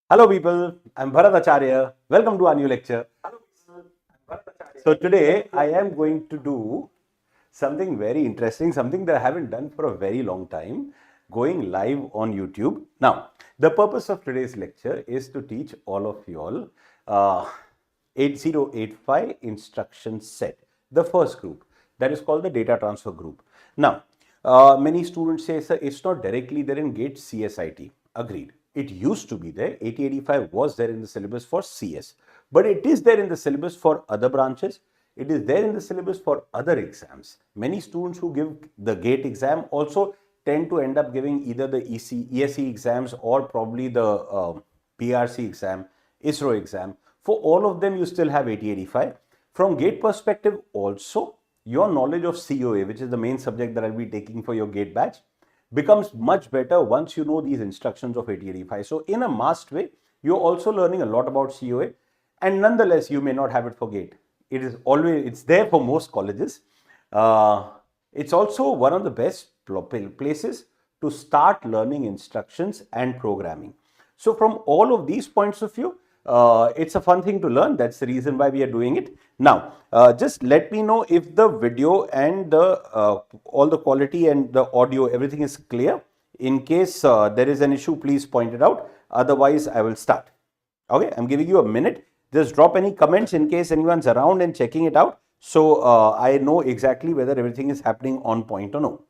Hello people, I'm Bharat Acharya. Welcome to our new lecture. So today I am going to do something very interesting, something that I haven't done for a very long time, going live on YouTube. Now, the purpose of today's lecture is to teach all of you all 8085 instruction set, the first group, that is called the data transfer group. Now, many students say, sir, it's not directly there in GATE CSIT. Agreed. It used to be there. 8085 was there in the syllabus for CS, but it is there in the syllabus for other branches. It is there in the syllabus for other exams. Many students who give the GATE exam also tend to end up giving either the ESE exams or probably the PRC exam, ISRO exam. For all of them, you still have 8085. From GATE perspective also, your knowledge of COA, which is the main subject that I'll be taking for your GATE batch, becomes much better once you know these instructions of 8085. So in a masked way, you're also learning a lot about COA, and nonetheless, you may not have it for GATE. It's there for most colleges. It's also one of the best places to start learning instructions and programming. So from all of these points of view, it's a fun thing to learn. That's the reason why we are doing it. Now, just let me know if the video and all the quality and the audio, everything is clear. In case there is an issue, please point it out. Otherwise, I will start. Okay, I'm giving you a minute. Just drop any comments in case anyone's around and checking it out. So I know exactly whether everything is happening on point or no.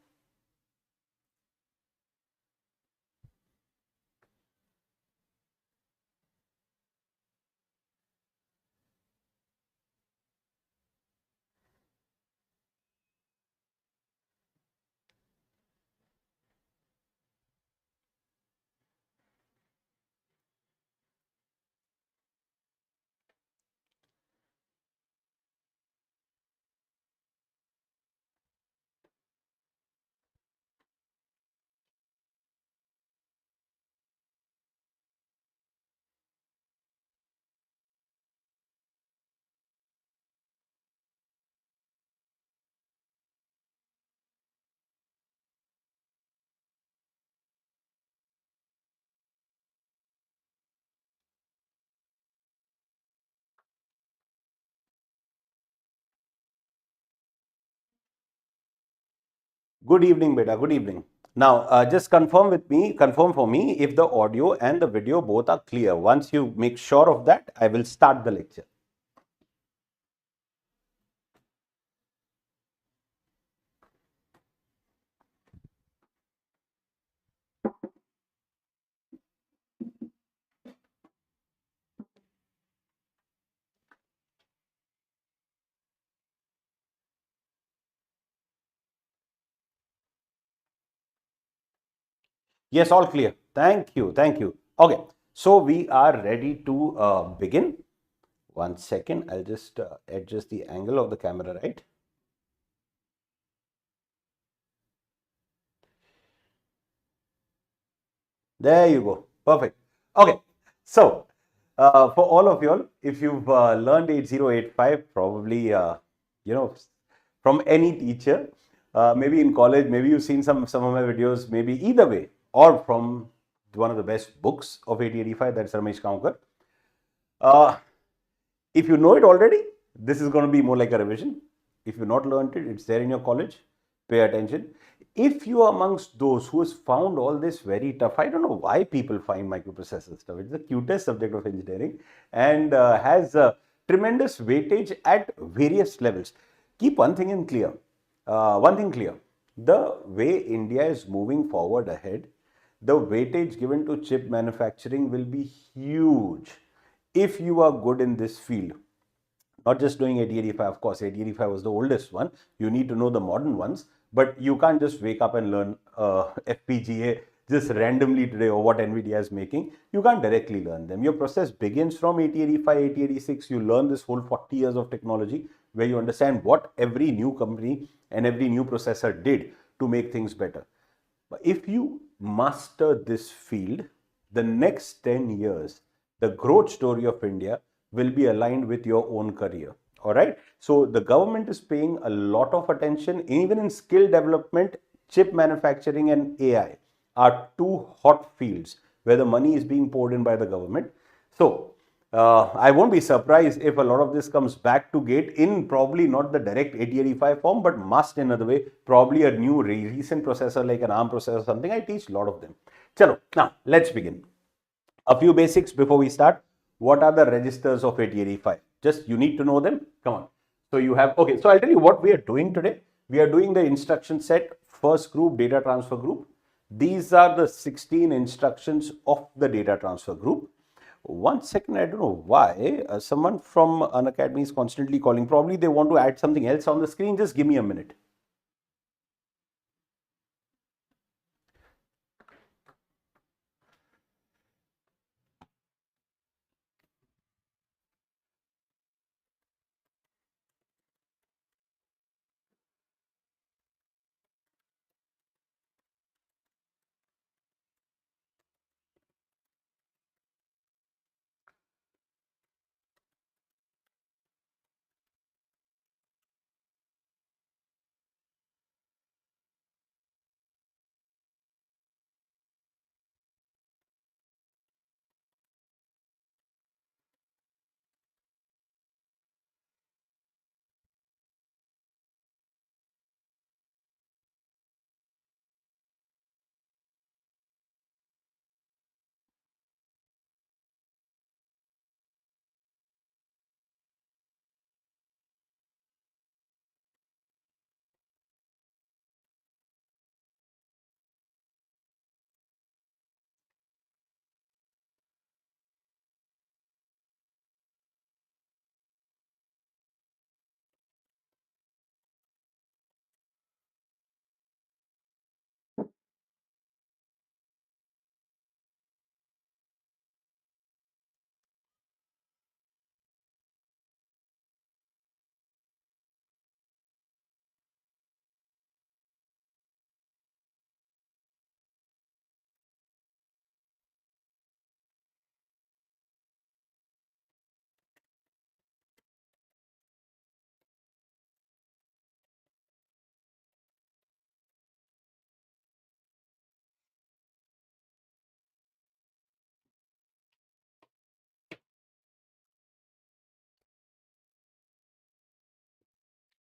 Good evening, beta. Good evening. Now, just confirm for me if the audio and the video both are clear. Once you make sure of that, I will start the lecture. Yes, all clear. Thank you. Thank you. Okay. So we are ready to begin. One second. I'll just adjust the angle of the camera, right? There you go. Perfect. Okay. So, for all of you all, if you've learned 8085, probably, from any teacher, maybe in college, maybe you've seen some of my videos, maybe either way, or from one of the best books of 8085, that's Ramesh Kankar. If you know it already, this is going to be more like a revision. If you've not learned it, it's there in your college. Pay attention. If you are amongst those who has found all this very tough, I don't know why people find microprocessor stuff. It's the cutest subject of engineering and has tremendous weightage at various levels. Keep one thing in clear. One thing clear. The way India is moving forward ahead, the weightage given to chip manufacturing will be huge if you are good in this field. Not just doing 8085, of course, 8085 was the oldest one. You need to know the modern ones, but you can't just wake up and learn FPGA just randomly today or what NVIDIA is making. You can't directly learn them. Your process begins from 8085, 8086. You learn this whole 40 years of technology where you understand what every new company and every new processor did to make things better. But if you master this field, the next 10 years, the growth story of India will be aligned with your own career. All right. So the government is paying a lot of attention, even in skill development. Chip manufacturing and AI are two hot fields where the money is being poured in by the government. So I won't be surprised if a lot of this comes back to GATE in probably not the direct 8085 form, but must in another way, probably a new recent processor like an ARM processor or something. I teach a lot of them. Chalo, now let's begin. A few basics before we start. What are the registers of 8085? Just you need to know them. Come on. So you have, okay, so I'll tell you what we are doing today. We are doing the instruction set, first group, data transfer group. These are the 16 instructions of the data transfer group. One second, I don't know why someone from Unacademy is constantly calling. Probably they want to add something else on the screen. Just give me a minute.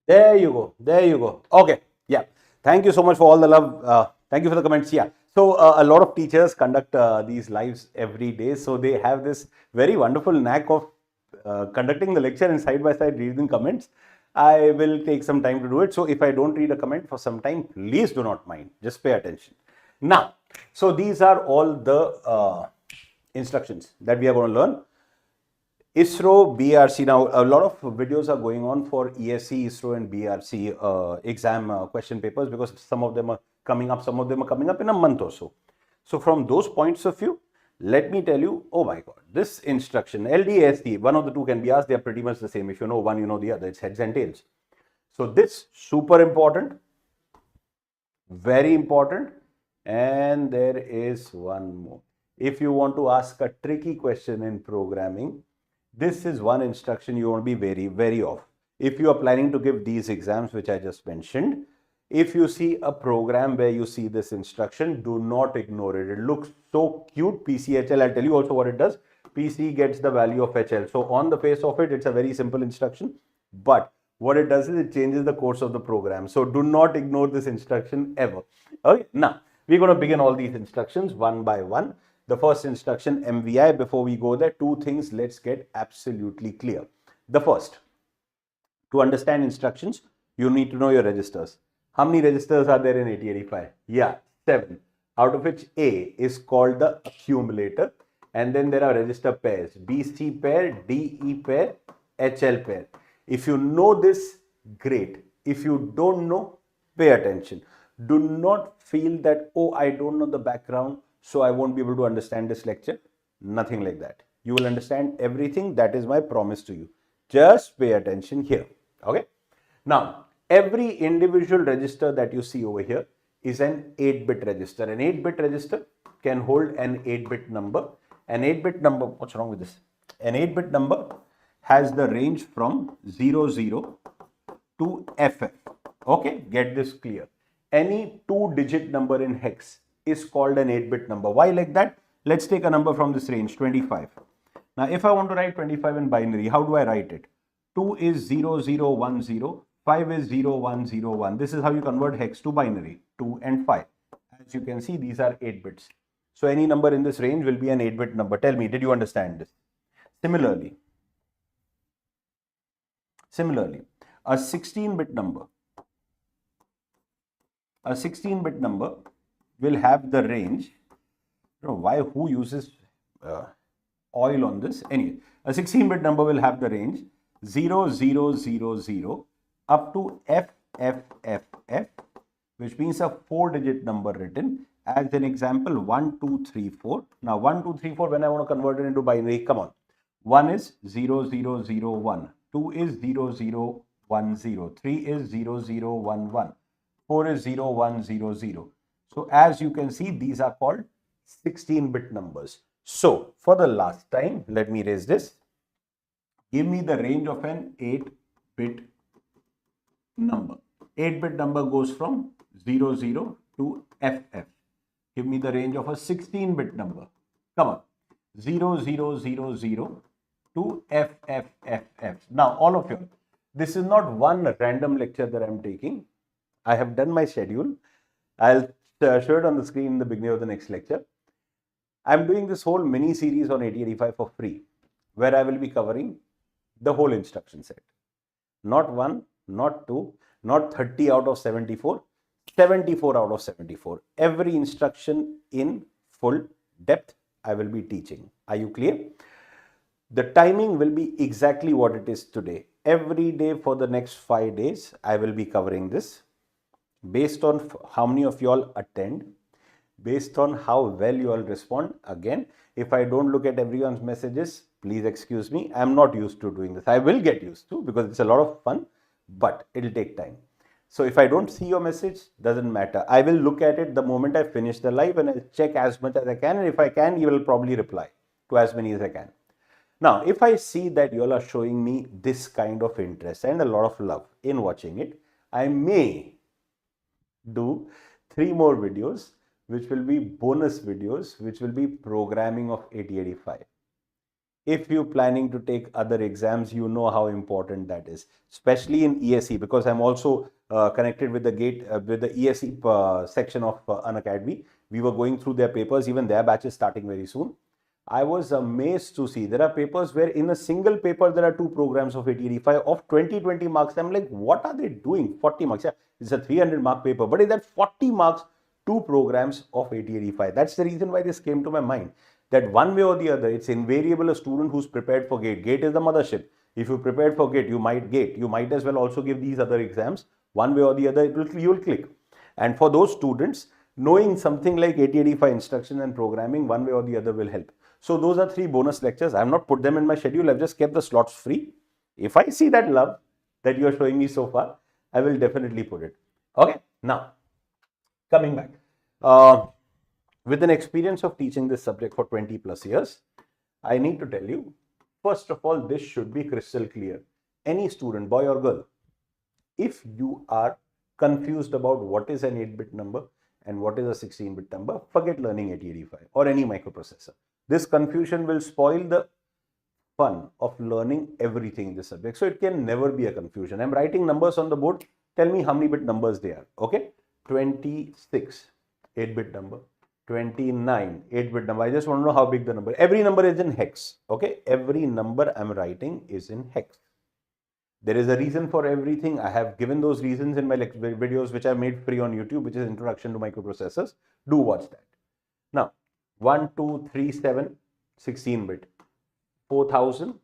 There you go. There you go. Okay. Yeah. Thank you so much for all the love. Thank you for the comments. Yeah. So a lot of teachers conduct these lives every day. So they have this very wonderful knack of conducting the lecture and side by side reading comments. I will take some time to do it. So if I don't read a comment for some time, please do not mind. Just pay attention. Now, so these are all the instructions that we are going to learn. ISRO, BRC. Now, a lot of videos are going on for ESC, ISRO, and BRC exam question papers because some of them are coming up, some of them are coming up in a month or so. So, from those points of view, let me tell you, oh my God, this instruction, LDAC, one of the two can be asked, they are pretty much the same. If you know one, you know the other, it's heads and tails. So, this super important, very important, and there is one more. If you want to ask a tricky question in programming, this is one instruction you want to be very, very off. If you are planning to give these exams, which I just mentioned, if you see a program where you see this instruction, do not ignore it. It looks so cute. PCHL, I'll tell you also what it does. PC gets the value of HL. So on the face of it, it's a very simple instruction. But what it does is it changes the course of the program. So do not ignore this instruction ever. Okay, now we're going to begin all these instructions one by one. The first instruction, MVI. Before we go there, two things let's get absolutely clear. The first, to understand instructions, you need to know your registers. How many registers are there in 8085? Yeah, 7. Out of which A is called the accumulator. And then there are register pairs, BC pair, DE pair, HL pair. If you know this, great. If you don't know, pay attention. Do not feel that, oh, I don't know the background, so I won't be able to understand this lecture. Nothing like that. You will understand everything. That is my promise to you. Just pay attention here. Okay. Now, every individual register that you see over here is an 8-bit register. An 8-bit register can hold an 8-bit number. An 8-bit number, what's wrong with this? An 8-bit number has the range from 00 to FF. Okay, get this clear. Any 2-digit number in hex is called an 8-bit number. Why like that? Let's take a number from this range, 25. Now, if I want to write 25 in binary, how do I write it? 2 is 0010, 5 is 0101. This is how you convert hex to binary, 2 and 5. As you can see, these are 8 bits. So, any number in this range will be an 8-bit number. Tell me, did you understand this? Similarly, a 16-bit number will have the range. Who uses oil on this? Anyway, a 16-bit number will have the range 0000 up to FFFF, which means a 4-digit number written. As an example, 1, 2, 3, 4. Now, 1, 2, 3, 4, when I want to convert it into binary, come on. 1 is 0001, 2 is 0010, 3 is 0011, 4 is 0100. So, as you can see, these are called 16-bit numbers. So, for the last time, let me erase this. Give me the range of an 8-bit number. 8-bit number goes from 00 to FF. Give me the range of a 16-bit number. Come on. 0000 to FFFF. Now, all of you, this is not one random lecture that I'm taking. I have done my schedule. I'll show it on the screen in the beginning of the next lecture. I'm doing this whole mini series on 8085 for free, where I will be covering the whole instruction set. Not 1, not 2, not 30 out of 74, 74 out of 74. Every instruction in full depth I will be teaching. Are you clear? The timing will be exactly what it is today. Every day for the next 5 days, I will be covering this based on how many of you all attend, based on how well you all respond. Again, if I don't look at everyone's messages, please excuse me. I'm not used to doing this. I will get used to, because it's a lot of fun, but it'll take time. So if I don't see your message, doesn't matter. I will look at it the moment I finish the live, and I'll check as much as I can. And if I can, you will probably reply to as many as I can. Now, if I see that you all are showing me this kind of interest and a lot of love in watching it, I may do 3 more videos, which will be bonus videos, which will be programming of 8085. If you're planning to take other exams, you know how important that is, especially in ESE, because I'm also connected with the GATE, with the ESE section of Unacademy. We were going through their papers, even their batch is starting very soon. I was amazed to see there are papers where in a single paper, there are 2 programs of 8085 of 20 marks. I'm like, what are they doing? 40 marks. Yeah, it's a 300 mark paper, but in that 40 marks, 2 programs of 8085. That's the reason why this came to my mind, that one way or the other, it's invariable a student who's prepared for GATE. GATE is the mothership. If you prepared for GATE, you might as well also give these other exams. One way or the other, you will click. And for those students, knowing something like 8085 instruction and programming, one way or the other will help. So those are 3 bonus lectures. I have not put them in my schedule. I've just kept the slots free. If I see that love that you are showing me so far, I will definitely put it. Okay. Now, coming back. With an experience of teaching this subject for 20 plus years, I need to tell you, first of all, this should be crystal clear. Any student, boy or girl, if you are confused about what is an 8-bit number and what is a 16-bit number, forget learning 8085 or any microprocessor. This confusion will spoil the fun of learning everything in this subject. So it can never be a confusion. I'm writing numbers on the board. Tell me how many bit numbers they are. Okay. 26, 8-bit number. 29, 8-bit number. I just want to know how big the number. Every number is in hex. Okay. Every number I'm writing is in hex. There is a reason for everything. I have given those reasons in my videos, which I made free on YouTube, which is Introduction to Microprocessors. Do watch that. Now, 1, 2, 3, 7, 16-bit. 4,000,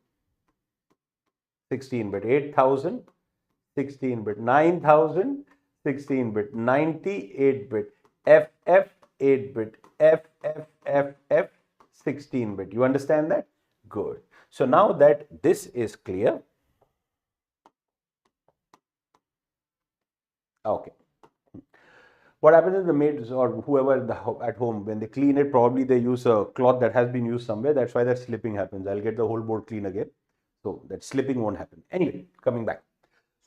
16-bit. 8,000, 16-bit. 9,000, 16-bit. 98-bit. FF, 8-bit. FFFF, 16-bit. You understand that? Good. So now that this is clear, okay. What happens is the maids or whoever at home, when they clean it, probably they use a cloth that has been used somewhere. That's why that slipping happens. I'll get the whole board clean again. So that slipping won't happen. Anyway, coming back.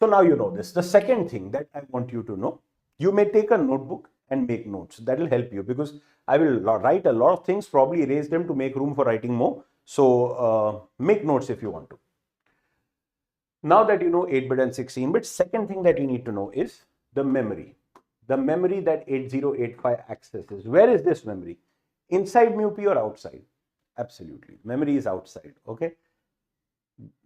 So now you know this. The second thing that I want you to know, you may take a notebook and make notes. That will help you because I will write a lot of things, probably erase them to make room for writing more. So make notes if you want to. Now that you know 8-bit and 16-bit, second thing that you need to know is the memory. The memory that 8085 accesses. Where is this memory? Inside MUP or outside? Absolutely. Memory is outside. Okay.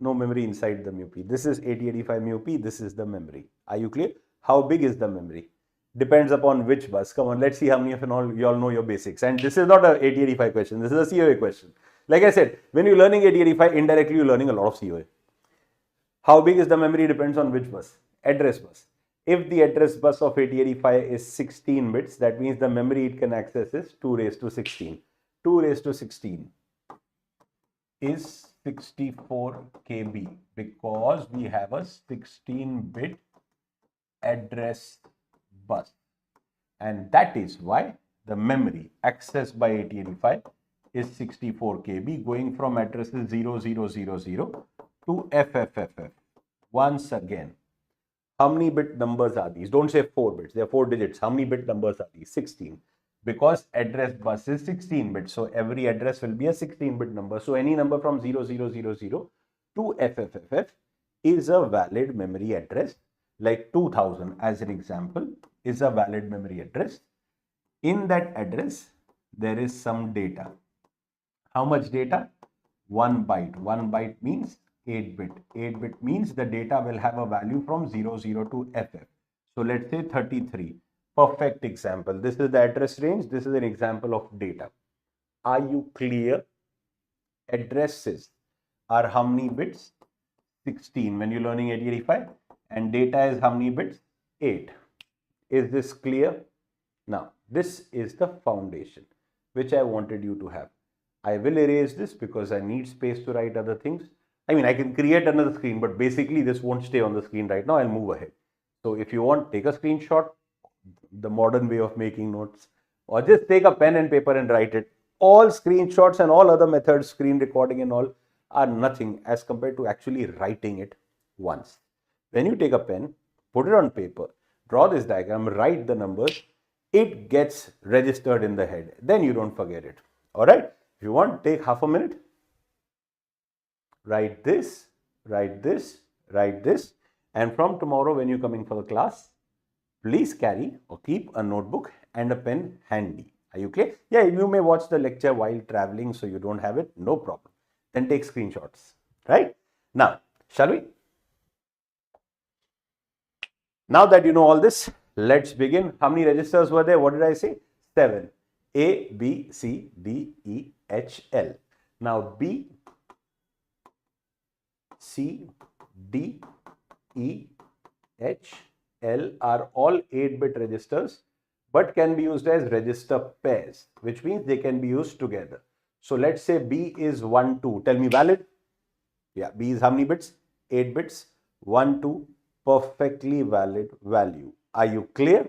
No memory inside the MUP. This is 8085 MUP. This is the memory. Are you clear? How big is the memory? Depends upon which bus. Come on, let's see how many of you all know your basics. And this is not a 8085 question. This is a COA question. Like I said, when you're learning 8085, indirectly you're learning a lot of COA. How big is the memory depends on which bus? Address bus. If the address bus of 8085 is 16 bits, that means the memory it can access is 2 raised to 16. 2 raised to 16 is 64 KB because we have a 16-bit address bus. And that is why the memory accessed by 8085 is 64 KB going from addresses 0000 to FFFF. Once again, how many bit numbers are these? Don't say 4 bits, they are 4 digits. How many bit numbers are these? 16. Because address bus is 16 bits, so every address will be a 16-bit number. So any number from 0000 to FFFF is a valid memory address. Like 2000 as an example is a valid memory address. In that address, there is some data. How much data? 1 byte. 1 byte means 8-bit. 8-bit means the data will have a value from 00 to FF. So let's say 33. Perfect example. This is the address range. This is an example of data. Are you clear? Addresses are how many bits? 16 when you're learning 8085. And data is how many bits? 8. Is this clear? Now, this is the foundation which I wanted you to have. I will erase this because I need space to write other things. I mean, I can create another screen, but basically this won't stay on the screen right now. I'll move ahead. So if you want, take a screenshot, the modern way of making notes, or just take a pen and paper and write it. All screenshots and all other methods, screen recording and all, are nothing as compared to actually writing it once. When you take a pen, put it on paper, draw this diagram, write the numbers, it gets registered in the head. Then you don't forget it. All right. If you want, take half a minute. Write this, write this, write this. And from tomorrow when you're coming for the class, please carry or keep a notebook and a pen handy. Are you clear? Yeah, you may watch the lecture while traveling, so you don't have it. No problem. Then take screenshots. Right? Now, shall we? Now that you know all this, let's begin. How many registers were there? What did I say? 7. A, B, C, D, E, H, L. Now, B, C, D, E, H, L are all 8-bit registers, but can be used as register pairs, which means they can be used together. So let's say B is 1, 2. Tell me valid? Yeah, B is how many bits? 8 bits. 1, 2, perfectly valid value. Are you clear?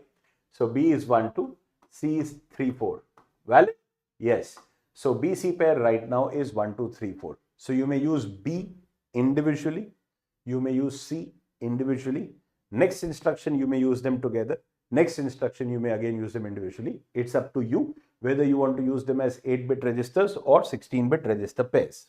So B is 1, 2. C is 3, 4. Valid? Yes. So BC pair right now is 1, 2, 3, 4. So you may use B individually. You may use C individually. Next instruction, you may use them together. Next instruction, you may again use them individually. It's up to you whether you want to use them as 8-bit registers or 16-bit register pairs.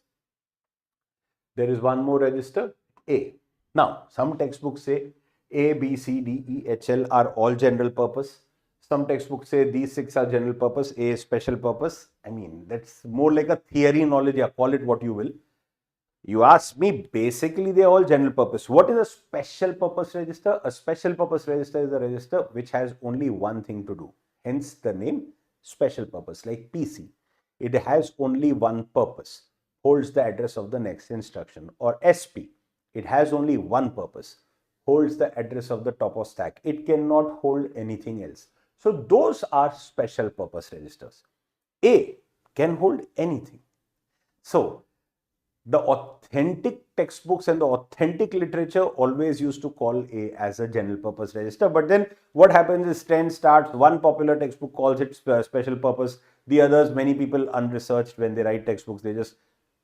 There is one more register, A. Now, some textbooks say A, B, C, D, E, H, L are all general purpose. Some textbooks say these 6 are general purpose, A is special purpose. I mean, that's more like a theory knowledge. Yeah, call it what you will. You ask me, basically they are all general purpose. What is a special purpose register? A special purpose register is a register which has only one thing to do. Hence the name special purpose, like PC. It has only one purpose, holds the address of the next instruction. Or SP, it has only one purpose, holds the address of the top of stack. It cannot hold anything else. So those are special purpose registers. A can hold anything. So the authentic textbooks and the authentic literature always used to call A as a general purpose register. But then what happens is trend starts, one popular textbook calls it special purpose. The others, many people unresearched when they write textbooks, they just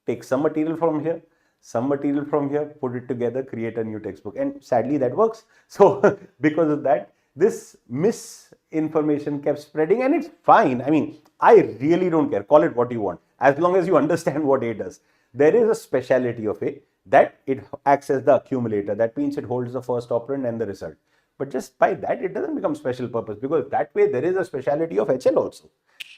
take some material from here, some material from here, put it together, create a new textbook. And sadly that works. So because of that, this misinformation kept spreading, and it's fine. I mean, I really don't care. Call it what you want, as long as you understand what A does. There is a speciality of A, that it acts as the accumulator. That means it holds the first operand and the result. But just by that, it doesn't become special purpose, because that way there is a speciality of HL also.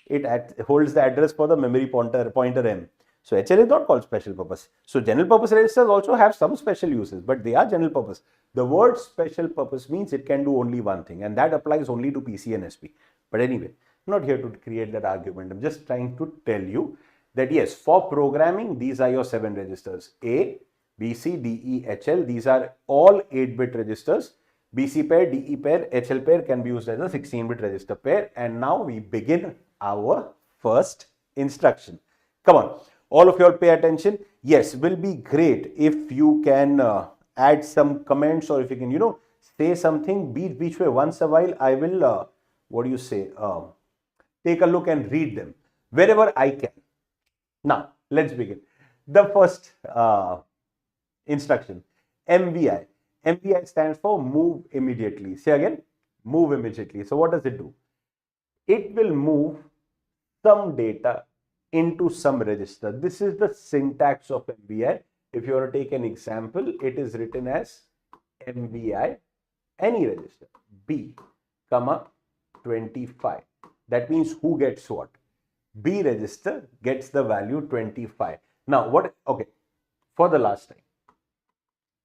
It holds the address for the memory pointer M. So HL is not called special purpose. So general purpose registers also have some special uses, but they are general purpose. The word special purpose means it can do only one thing, and that applies only to PC and SP. But anyway, I'm not here to create that argument. I'm just trying to tell you that yes, for programming, these are your 7 registers: A, B, C, D, E, HL. These are all 8-bit registers. BC pair, DE pair, HL pair can be used as a 16-bit register pair. And now we begin our first instruction. Come on, all of you all pay attention. Yes, will be great if you can add some comments, or if you can, say something. Beach way once a while, I will, take a look and read them wherever I can. Now, let's begin. The first instruction, MVI. MVI stands for move immediately. Say again, move immediately. So what does it do? It will move some data into some register. This is the syntax of MVI. If you want to take an example, it is written as MVI, any register, B, 25. That means who gets what? B register gets the value 25. Now, okay, for the last time,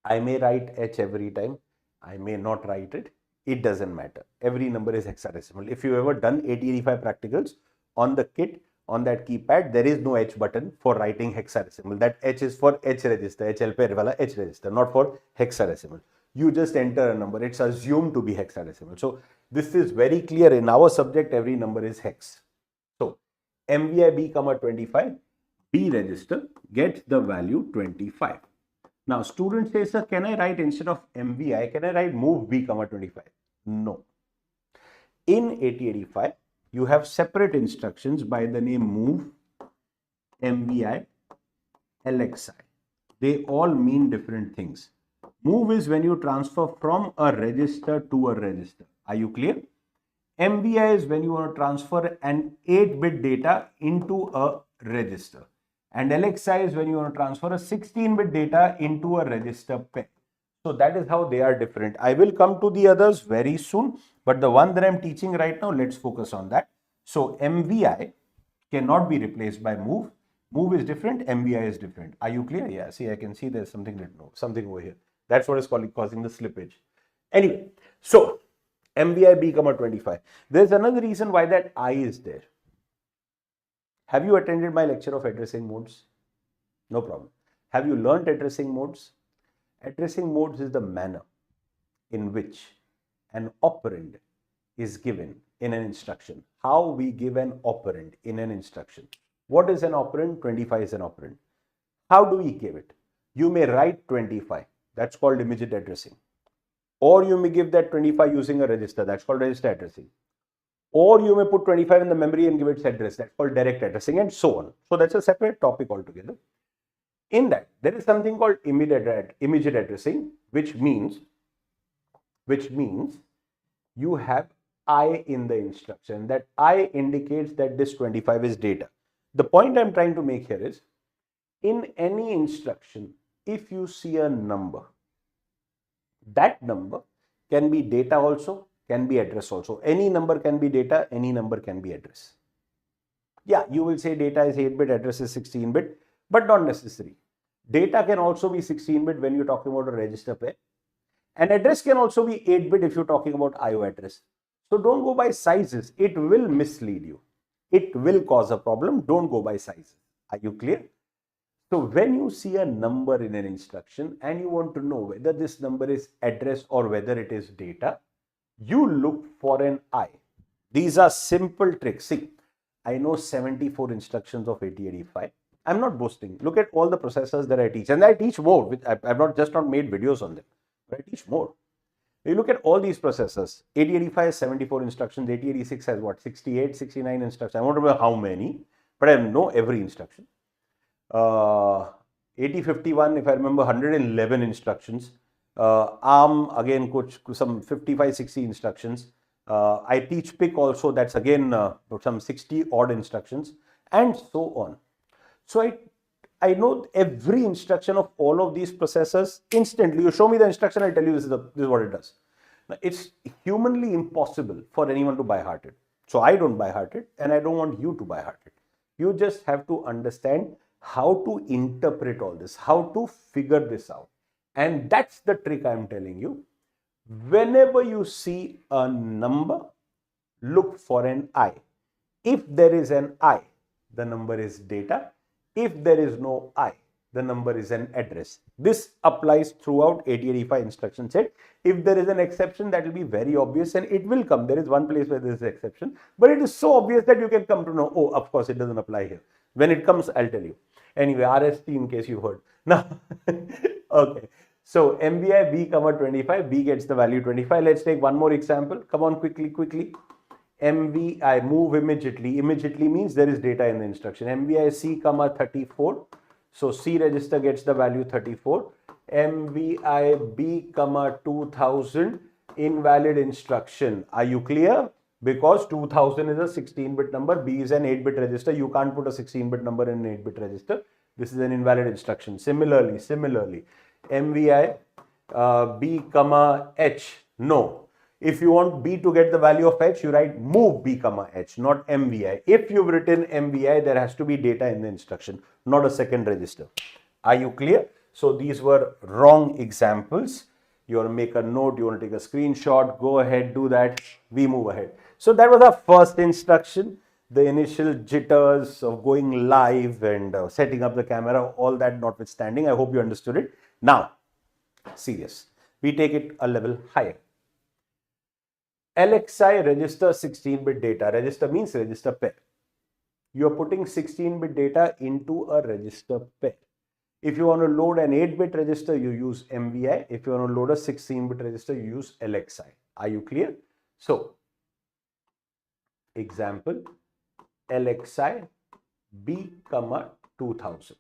I may write H every time. I may not write it. It doesn't matter. Every number is hexadecimal. If you've ever done 8085 practicals, on the kit, on that keypad, there is no H button for writing hexadecimal. That H is for H register, HL pair wala H register, not for hexadecimal. You just enter a number. It's assumed to be hexadecimal. So this is very clear. In our subject, every number is hex. So MVI B, 25, B register gets the value 25. Now, student says, sir, can I write instead of MVI, can I write move B, 25? No. In 8085, you have separate instructions by the name move, MVI, LXI. They all mean different things. Move is when you transfer from a register to a register. Are you clear? MVI is when you want to transfer an 8-bit data into a register. And LXI is when you want to transfer a 16-bit data into a register pair. So that is how they are different. I will come to the others very soon, but the one that I'm teaching right now, let's focus on that. So MVI cannot be replaced by move. Move is different, MVI is different. Are you clear? Yeah, see, I can see there's something written, something over here. That's what is causing the slippage. Anyway, so MVI B, 25. There's another reason why that I is there. Have you attended my lecture of addressing modes? No problem. Have you learned addressing modes? Addressing modes is the manner in which an operand is given in an instruction. How we give an operand in an instruction. What is an operand? 25 is an operand. How do we give it? You may write 25. That's called immediate addressing. Or you may give that 25 using a register. That's called register addressing. Or you may put 25 in the memory and give its address. That's called direct addressing, and so on. So that's a separate topic altogether. In that, there is something called immediate addressing, which means you have I in the instruction. That I indicates that this 25 is data. The point I'm trying to make here is, in any instruction, if you see a number, that number can be data also, can be address also. Any number can be data, any number can be address. Yeah, you will say data is 8-bit, address is 16-bit, but not necessary. Data can also be 16-bit when you're talking about a register pair. And address can also be 8-bit if you're talking about IO address. So don't go by sizes. It will mislead you. It will cause a problem. Don't go by sizes. Are you clear? So when you see a number in an instruction and you want to know whether this number is address or whether it is data, you look for an I. These are simple tricks. See, I know 74 instructions of 8085. I'm not boasting. Look at all the processors that I teach, and I teach more. I've not made videos on them, but I teach more. You look at all these processors. 8085 has 74 instructions. 8086 has what? 68, 69 instructions. I won't remember how many, but I know every instruction. 8051, if I remember, 111 instructions. ARM, again, some 55-60 instructions. I teach PIC also, that's again some 60 odd instructions, and so on. So I know every instruction of all of these processors instantly. You show me the instruction, I'll tell you this is what it does. Now, it's humanly impossible for anyone to by heart it. So I don't by heart it, and I don't want you to by heart it. You just have to understand how to interpret all this, how to figure this out. And that's the trick I'm telling you. Whenever you see a number, look for an I. If there is an I, the number is data. If there is no I, the number is an address. This applies throughout 8085 instruction set. If there is an exception, that will be very obvious and it will come. There is one place where there is an exception, but it is so obvious that you can come to know, oh, of course, it doesn't apply here. When it comes, I'll tell you. Anyway, RST in case you heard. Now, okay. So MVI B, 25, B gets the value 25. Let's take one more example. Come on, quickly. MVI, move immediately. Immediately means there is data in the instruction. MVI C, 34. So C register gets the value 34. MVI B, 2000, invalid instruction. Are you clear? Because 2000 is a 16-bit number, B is an 8-bit register. You can't put a 16-bit number in an 8-bit register. This is an invalid instruction. Similarly, MVI B, H. No. If you want B to get the value of H, you write move B, H, not MVI. If you've written MVI, there has to be data in the instruction, not a second register. Are you clear? So these were wrong examples. You want to make a note, you want to take a screenshot, go ahead, do that. We move ahead. So that was our first instruction. The initial jitters of going live and setting up the camera, all that notwithstanding, I hope you understood it. Now, serious. We take it a level higher. LXI register 16-bit data. Register means register pair. You are putting 16-bit data into a register pair. If you want to load an 8-bit register, you use MVI. If you want to load a 16-bit register, you use LXI. Are you clear? So, example, LXI B, 2000.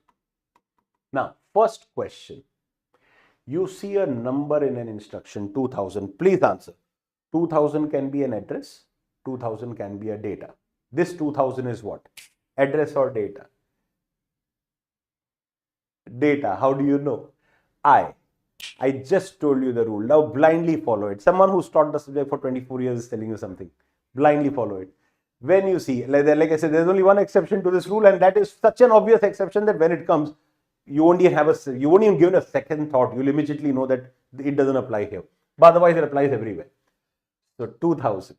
Now, first question. You see a number in an instruction, 2000. Please answer. 2000 can be an address, 2000 can be a data. This 2000 is what? Address or data? Data. How do you know? I just told you the rule. Now blindly follow it. Someone who's taught the subject for 24 years is telling you something. Blindly follow it. When you see, like I said, there's only one exception to this rule, and that is such an obvious exception that when it comes, you won't even give it a second thought. You'll immediately know that it doesn't apply here. But otherwise, it applies everywhere. So 2000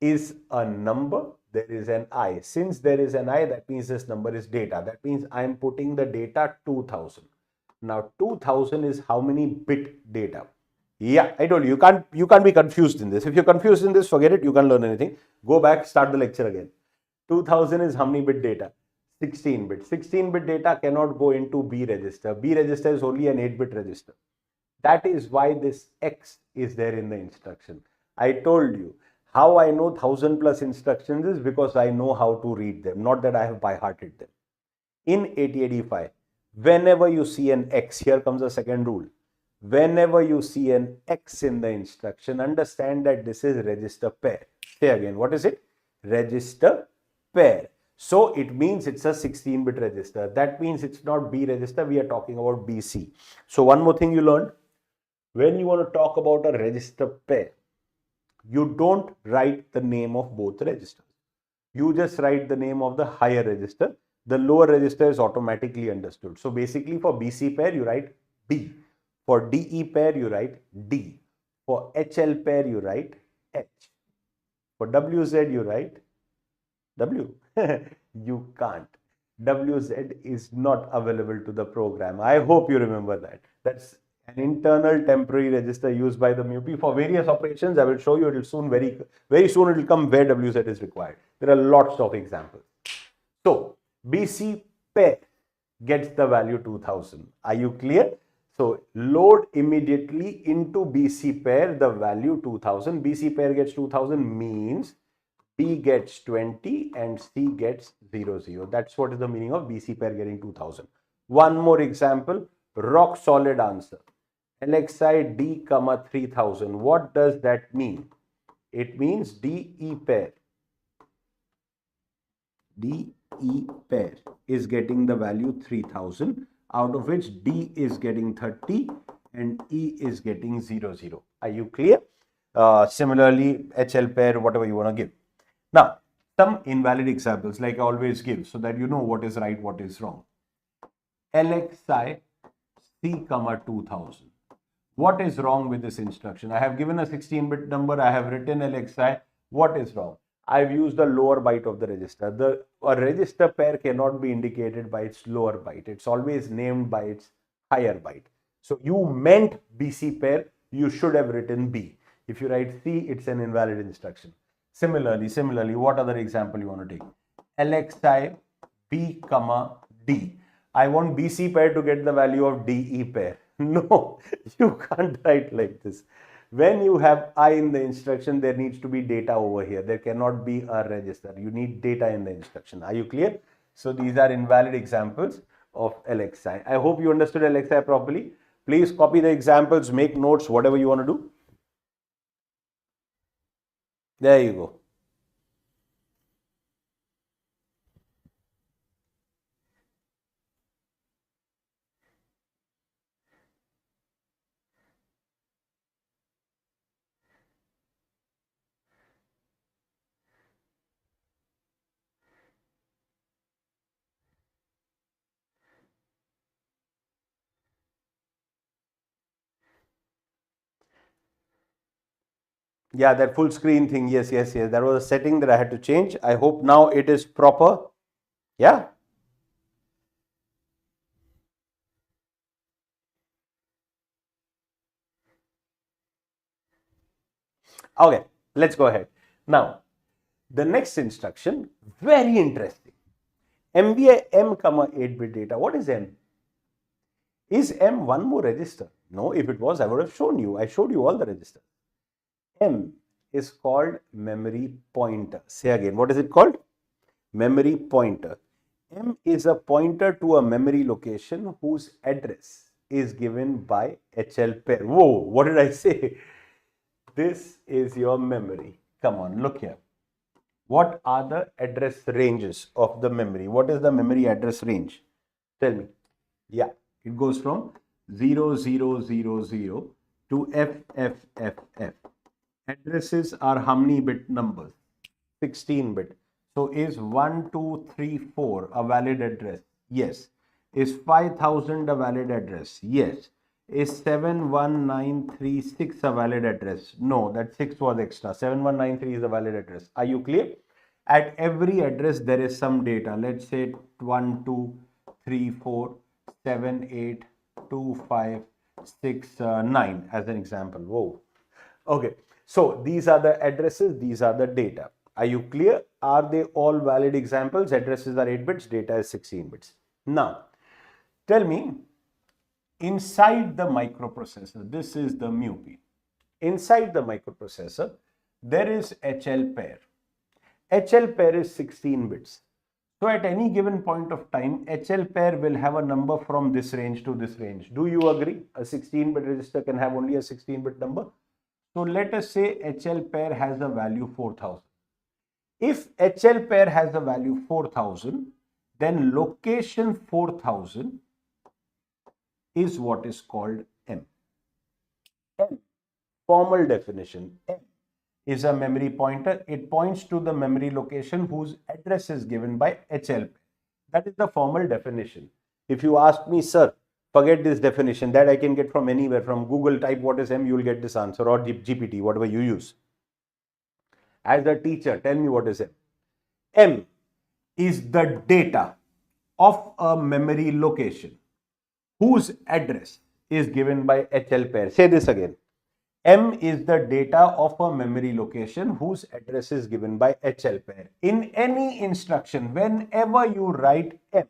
is a number, there is an I. Since there is an I, that means this number is data. That means I am putting the data 2000. Now 2000 is how many bit data? Yeah, I told you, you can't be confused in this. If you're confused in this, forget it, you can't learn anything. Go back, start the lecture again. 2000 is how many bit data? 16 bit. 16-bit data cannot go into B register. B register is only an 8-bit register. That is why this X is there in the instruction. I told you, how I know 1000 plus instructions is because I know how to read them, not that I have by hearted them. In 8085, whenever you see an X, here comes the second rule. Whenever you see an X in the instruction, understand that this is register pair. Say again, what is it? Register pair. So it means it's a 16-bit register. That means it's not B register, we are talking about BC. So one more thing you learned, when you want to talk about a register pair, you don't write the name of both registers. You just write the name of the higher register. The lower register is automatically understood. So basically for BC pair, you write B. For DE pair, you write D. For HL pair, you write H. For WZ, you write W. You can't. WZ is not available to the program. I hope you remember that. That's an internal temporary register used by the MUPI for various operations. I will show you. It will soon, very soon, it will come where WZ is required. There are lots of examples. So BC pair gets the value 2000. Are you clear? So load immediately into BC pair the value 2000. BC pair gets 2000 means B gets 20 and C gets 00. That's what is the meaning of BC pair getting 2000. One more example, rock solid answer. LXI D, 3000. What does that mean? It means DE pair. DE pair is getting the value 3000, out of which D is getting 30 and E is getting 00. Are you clear? Similarly, HL pair, whatever you want to give. Now, some invalid examples like I always give so that you know what is right, what is wrong. LXI C, 2000. What is wrong with this instruction? I have given a 16-bit number. I have written LXI. What is wrong? I've used the lower byte of the register. A register pair cannot be indicated by its lower byte. It's always named by its higher byte. So you meant BC pair. You should have written B. If you write C, it's an invalid instruction. Similarly, what other example you want to take? LXI B, D. I want BC pair to get the value of DE pair. No, you can't write like this. When you have I in the instruction, there needs to be data over here. There cannot be a register. You need data in the instruction. Are you clear? So these are invalid examples of LXI. I hope you understood LXI properly. Please copy the examples, make notes, whatever you want to do. There you go. Yeah, that full screen thing. Yes. That was a setting that I had to change. I hope now it is proper. Yeah. Okay, let's go ahead. Now, the next instruction, very interesting. MVI M, 8-bit data. What is M? Is M one more register? No, if it was, I would have shown you. I showed you all the registers. M is called memory pointer. Say again, what is it called? Memory pointer. M is a pointer to a memory location whose address is given by HL pair. Whoa, what did I say? This is your memory. Come on, look here. What are the address ranges of the memory? What is the memory address range? Tell me. Yeah, it goes from 0000 to FFFF. Addresses are how many bit numbers? 16-bit. So is 1, 2, 3, 4 a valid address? Yes. Is 5000 a valid address? Yes. Is 71936 a valid address? No, that 6 was extra. 7193 is a valid address. Are you clear? At every address there is some data. Let's say 1, 2, 3, 4, 7, 8, 2, 5, 6, 9 as an example. Whoa. Okay. So these are the addresses, these are the data. Are you clear? Are they all valid examples? Addresses are 8 bits, data is 16 bits. Now, tell me, inside the microprocessor, this is the MUPI. Inside the microprocessor, there is HL pair. HL pair is 16 bits. So at any given point of time, HL pair will have a number from this range to this range. Do you agree? A 16-bit register can have only a 16-bit number. So let us say HL pair has a value 4000. If HL pair has a value 4000, then location 4000 is what is called M. M, formal definition, M is a memory pointer. It points to the memory location whose address is given by HL pair. That is the formal definition. If you ask me, sir, forget this definition that I can get from anywhere, from Google, type what is M, you will get this answer, or GPT, whatever you use. As a teacher, tell me what is M. M is the data of a memory location whose address is given by HL pair. Say this again. M is the data of a memory location whose address is given by HL pair. In any instruction, whenever you write M,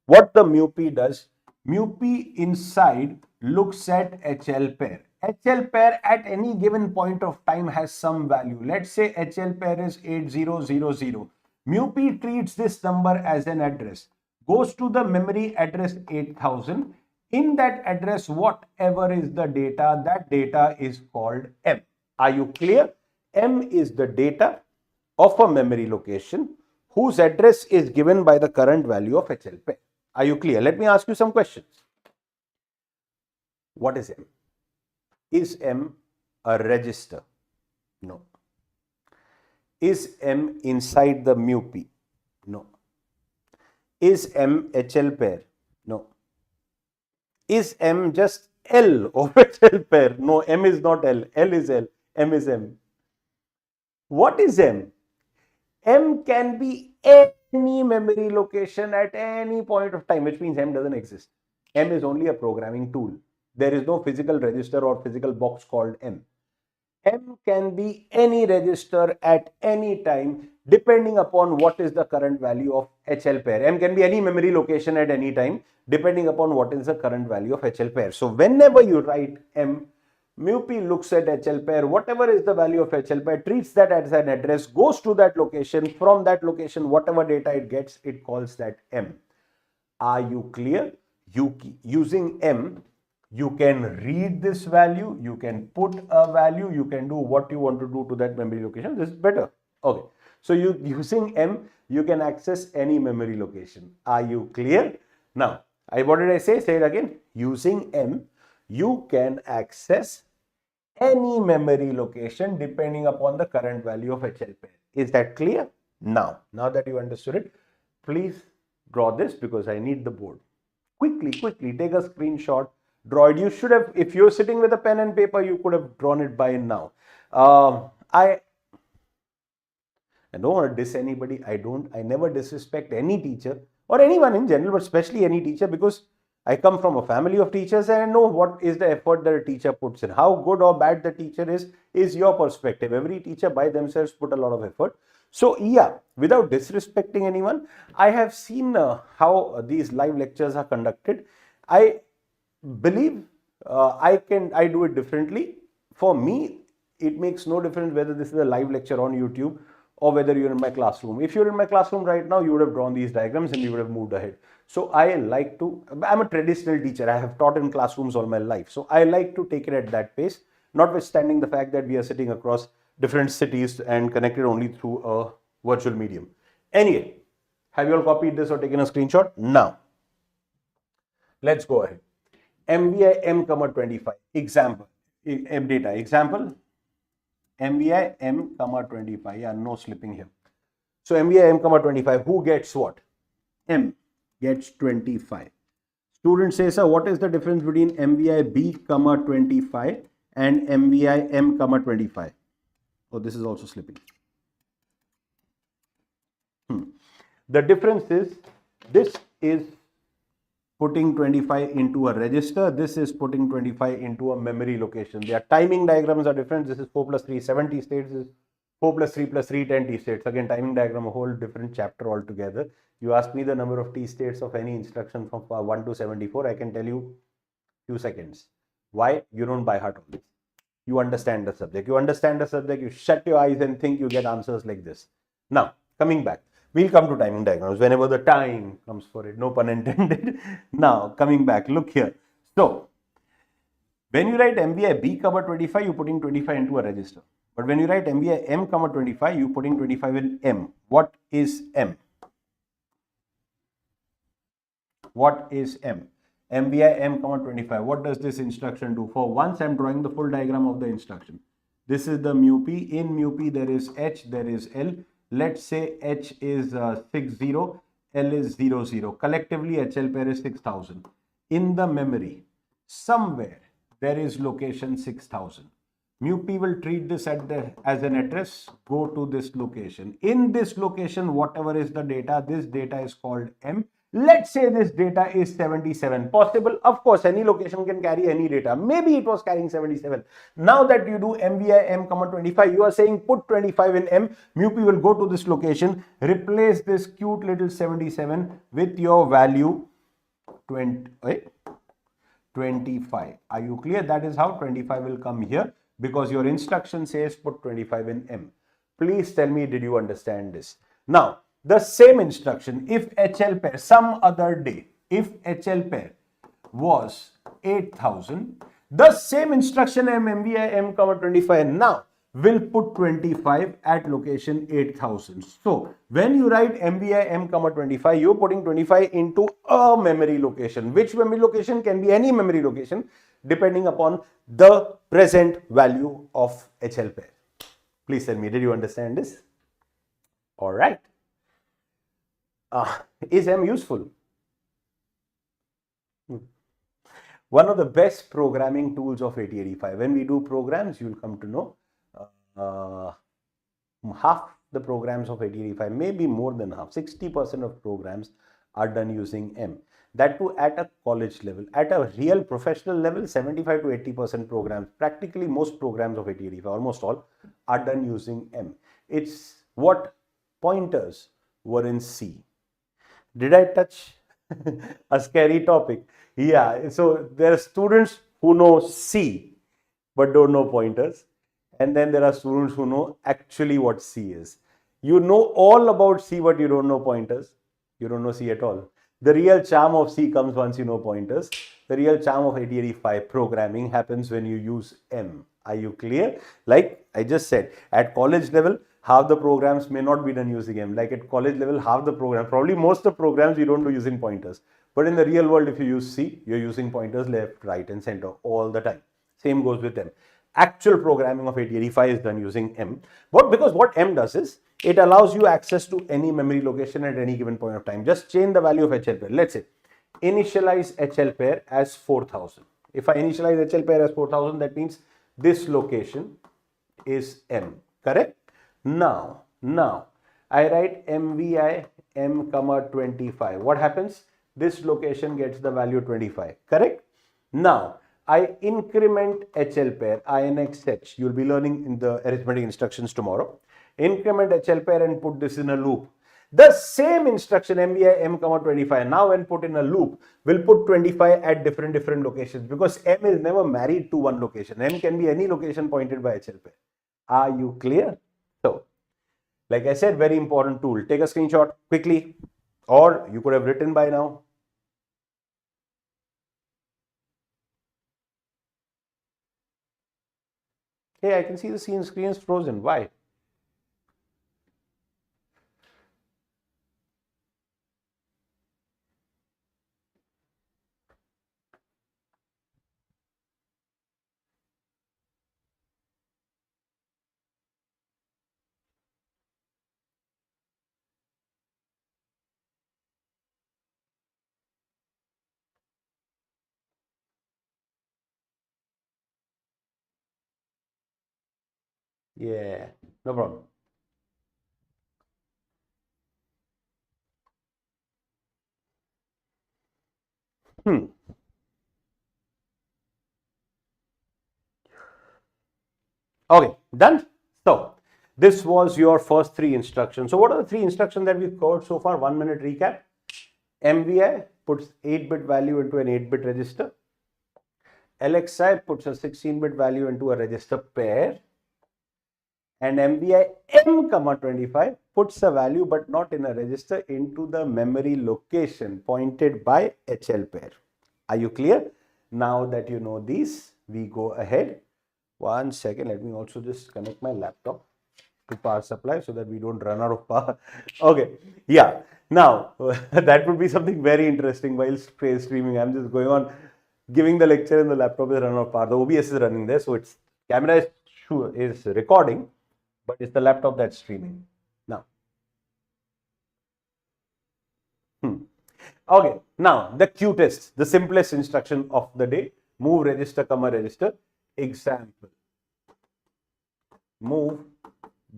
what the MUPI does, MUPI inside looks at HL pair. HL pair at any given point of time has some value. Let's say HL pair is 8000. MUPI treats this number as an address, goes to the memory address 8000 In that address, whatever is the data, that data is called M. Are you clear? M is the data of a memory location whose address is given by the current value of HL pair. Are you clear? Let me ask you some questions. What is M? Is M a register? No. Is M inside the mu-P? No. Is M HL pair? No. Is M just L of HL pair? No, M is not L. L is L. M is M. What is M? M can be any memory location at any point of time, which means M doesn't exist. M is only a programming tool. There is no physical register or physical box called M. M can be any register at any time depending upon what is the current value of HL pair. M can be any memory location at any time depending upon what is the current value of HL pair. So whenever you write M, mu-P looks at HL pair, whatever is the value of HL pair, treats that as an address, goes to that location, from that location, whatever data it gets, it calls that M. Are you clear? Using M, you can read this value, you can put a value, you can do what you want to do to that memory location. This is better. Okay. So using M, you can access any memory location. Are you clear? Now, what did I say? Say it again. Using M, you can access any memory location depending upon the current value of HL pair. Is that clear? Now that you understood it, please draw this because I need the board. Quickly, take a screenshot, draw it. You should have, if you're sitting with a pen and paper, you could have drawn it by now. I don't want to diss anybody. I never disrespect any teacher or anyone in general, but especially any teacher, because I come from a family of teachers and I know what is the effort that a teacher puts in. How good or bad the teacher is your perspective. Every teacher by themselves put a lot of effort. So yeah, without disrespecting anyone, I have seen how these live lectures are conducted. I believe I do it differently. For me, it makes no difference whether this is a live lecture on YouTube or whether you're in my classroom. If you're in my classroom right now, you would have drawn these diagrams and you would have moved ahead. So I'm a traditional teacher. I have taught in classrooms all my life. So I like to take it at that pace, notwithstanding the fact that we are sitting across different cities and connected only through a virtual medium. Anyway, have you all copied this or taken a screenshot? Now, let's go ahead. MVI M,25. Example. M data. Example. MVI M,25. Yeah, no slipping here. So MVI M,25. Who gets what? M gets 25. Student says, sir, what is the difference between MVI B,25 and MVI M,25? Oh, this is also slipping. The difference is, this is putting 25 into a register. This is putting 25 into a memory location. Their timing diagrams are different. This is 4 plus 3, 70 states. This is 4 plus 3 plus 3, 10 T states. Again, timing diagram, a whole different chapter altogether. You ask me the number of T states of any instruction from 1 to 74, I can tell you few seconds. Why? You don't by heart all this. You understand the subject. You understand the subject, you shut your eyes and think, you get answers like this. Now, coming back. We'll come to timing diagrams whenever the time comes for it. No pun intended. Now, coming back, look here. So, when you write MVI B,25, you're putting 25 into a register. But when you write MVI M,25, you're putting 25 in M. What is M? What is M? MVI M,25. What does this instruction do? For once, I'm drawing the full diagram of the instruction. This is the mu-P. In mu-P, there is H, there is L. Let's say H is 60, L is 00. Collectively, HL pair is 6000. In the memory, somewhere there is location 6000. Mu-P will treat this as an address, go to this location. In this location, whatever is the data, this data is called M. Let's say this data is 77. Possible, of course, any location can carry any data. Maybe it was carrying 77. Now that you do MVI M,25, you are saying put 25 in M. mu-P will go to this location, replace this cute little 77 with your value 25. Are you clear? That is how 25 will come here, because your instruction says put 25 in M. Please tell me, did you understand this? Now, the same instruction, if HL pair, some other day, if HL pair was 8,000. The same instruction MVI M, 25 now will put 25 at location 8,000. So when you write MVI M, 25, you're putting 25 into a memory location. Which memory location? Can be any memory location depending upon the present value of HL pair. Please tell me, did you understand this? All right. Is M useful? One of the best programming tools of 8085. When we do programs, you'll come to know half the programs of 8085, maybe more than half, 60% of programs are done using M. That too at a college level. At a real professional level, 75 to 80% programs, practically most programs of 8085, almost all, are done using M. It's what pointers were in C. Did I touch a scary topic? Yeah, so there are students who know C but don't know pointers. And then there are students who know actually what C is. You know all about C, but you don't know pointers. You don't know C at all. The real charm of C comes once you know pointers. The real charm of 8085 programming happens when you use M. Are you clear? Like I just said, at college level, half the programs may not be done using M. Like at college level, half the program, probably most of the programs you don't do using pointers. But in the real world, if you use C, you're using pointers left, right, and center all the time. Same goes with M. Actual programming of 8085 is done using M. Because what M does is, it allows you access to any memory location at any given point of time. Just change the value of HL pair. Let's say, initialize HL pair as 4000. If I initialize HL pair as 4000, that means this location is M, correct? Now, I write MVI M, 25. What happens? This location gets the value 25, correct? Now, I increment HL pair, INXH. You'll be learning in the arithmetic instructions tomorrow. Increment HL pair and put this in a loop. The same instruction MVI M, 25 now when put in a loop will put 25 at different locations, because M is never married to one location. M can be any location pointed by HL pair. Are you clear? So, like I said, very important tool. Take a screenshot quickly, or you could have written by now. Hey, I can see the screen is frozen. Why? Yeah, no problem. Okay, done. So, this was your first three instructions. So, what are the three instructions that we've covered so far? 1 minute recap. MVI puts 8-bit value into an 8-bit register. LXI puts a 16-bit value into a register pair. And MVI M, 25 puts a value but not in a register into the memory location pointed by HL pair. Are you clear? Now that you know these, we go ahead. 1 second, let me also just connect my laptop to power supply so that we don't run out of power. Okay, yeah. Now, that would be something very interesting while streaming. I'm just going on giving the lecture and the laptop is running out of power. The OBS is running there, so its camera is recording, but it's the laptop that's streaming. Now, okay, now the cutest, the simplest instruction of the day, move register, comma register. Example, move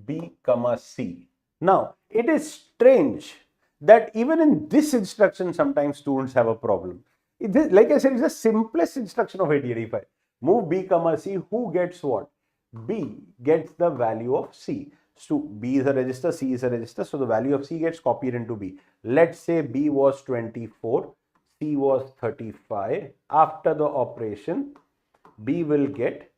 B, comma C. Now, it is strange that even in this instruction, sometimes students have a problem. Like I said, it's the simplest instruction of 8085. Move B, comma C. Who gets what? B gets the value of C. So, B is a register, C is a register. So, the value of C gets copied into B. Let's say B was 24, C was 35. After the operation, B will get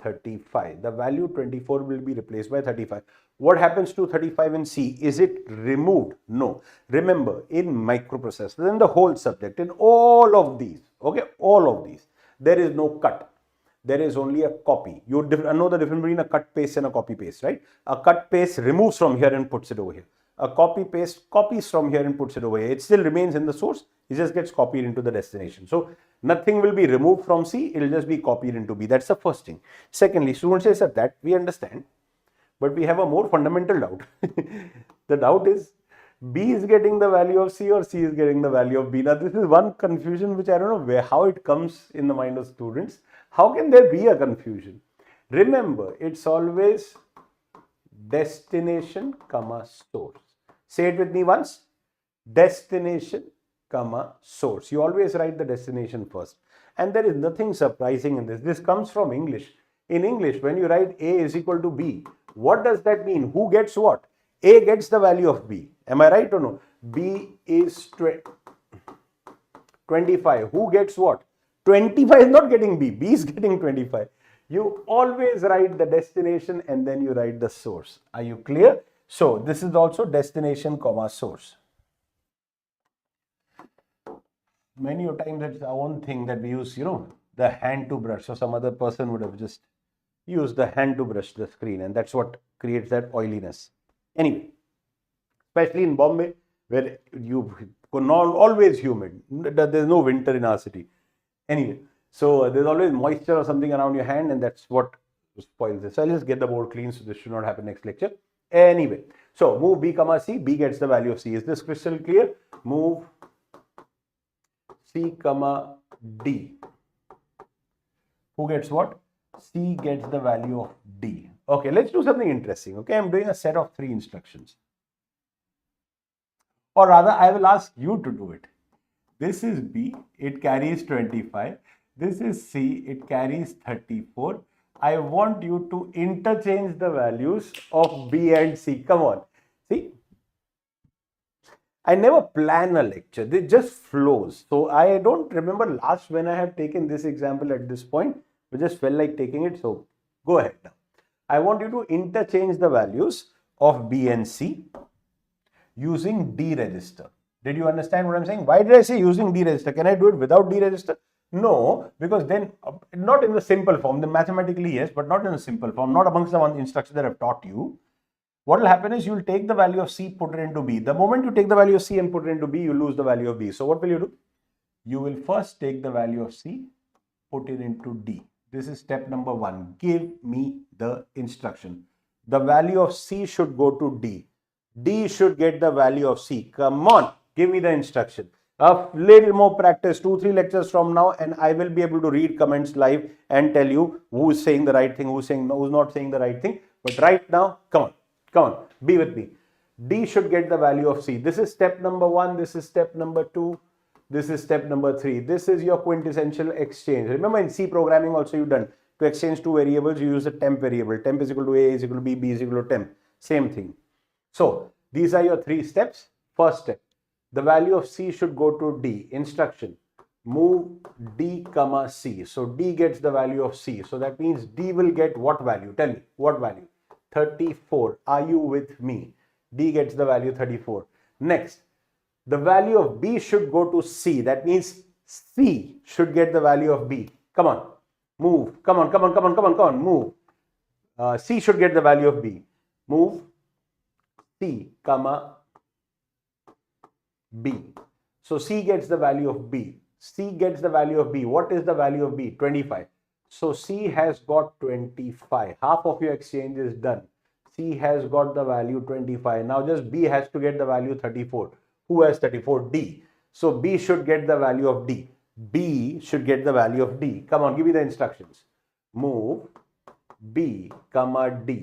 35. The value 24 will be replaced by 35. What happens to 35 in C? Is it removed? No. Remember, in microprocessor, in the whole subject, in all of these, okay, all of these, there is no cut. There is only a copy. You know the difference between a cut paste and a copy paste, right? A cut paste removes from here and puts it over here. A copy paste copies from here and puts it over here. It still remains in the source. It just gets copied into the destination. So nothing will be removed from C. It will just be copied into B. That's the first thing. Secondly, students say, sir, that we understand, but we have a more fundamental doubt. The doubt is B is getting the value of C or C is getting the value of B. Now this is one confusion which I don't know how it comes in the mind of students. How can there be a confusion? Remember, it's always destination, comma, source. Say it with me once. Destination, comma, source. You always write the destination first. And there is nothing surprising in this. This comes from English. In English, when you write A is equal to B, what does that mean? Who gets what? A gets the value of B. Am I right or no? B is 25. Who gets what? 25 is not getting B. B is getting 25. You always write the destination and then you write the source. Are you clear? So this is also destination, comma, source. Many times it's our own thing that we use, the hand to brush. So some other person would have just used the hand to brush the screen, and that's what creates that oiliness. Anyway, especially in Bombay, where you always humid. There's no winter in our city. Anyway, so there's always moisture or something around your hand, and that's what spoils this. So I'll just get the board clean, so this should not happen next lecture. Anyway, so move B, comma, C. B gets the value of C. Is this crystal clear? Move C, comma, D. Who gets what? C gets the value of D. Okay, let's do something interesting. Okay, I'm doing a set of 3 instructions. Or rather, I will ask you to do it. This is B, it carries 25. This is C, it carries 34. I want you to interchange the values of B and C. Come on. See, I never plan a lecture. It just flows. So I don't remember last when I have taken this example at this point. I just felt like taking it. So go ahead now. I want you to interchange the values of B and C using D register. Did you understand what I'm saying? Why did I say using D register? Can I do it without D register? No, because then not in the simple form. Then mathematically yes, but not in the simple form. Not amongst the one instruction that I've taught you. What will happen is you will take the value of C, put it into B. The moment you take the value of C and put it into B, you lose the value of B. So what will you do? You will first take the value of C, put it into D. This is step number 1. Give me the instruction. The value of C should go to D. D should get the value of C. Come on, give me the instruction. A little more practice, 2-3 lectures from now, and I will be able to read comments live and tell you who is saying the right thing, who's not saying the right thing. But right now, come on, be with me. D should get the value of C. This is step number 1. This is step number 2. This is step number 3. This is your quintessential exchange. Remember in C programming also you've done. To exchange 2 variables, you use a temp variable. Temp is equal to A is equal to B, B is equal to temp. Same thing. So these are your 3 steps. First step. The value of C should go to D. Instruction. Move D, comma, C. So D gets the value of C. So that means D will get what value? Tell me. What value? 34. Are you with me? D gets the value 34. Next. The value of B should go to C. That means C should get the value of B. Come on. Move. Come on. Move. C should get the value of B. Move C, comma, B. So C gets the value of B. C gets the value of B. What is the value of B? 25. So C has got 25. Half of your exchange is done. C has got the value 25. Now just B has to get the value 34. Who has 34? D. So B should get the value of D. B should get the value of D. Come on, give me the instructions. Move B, comma, D.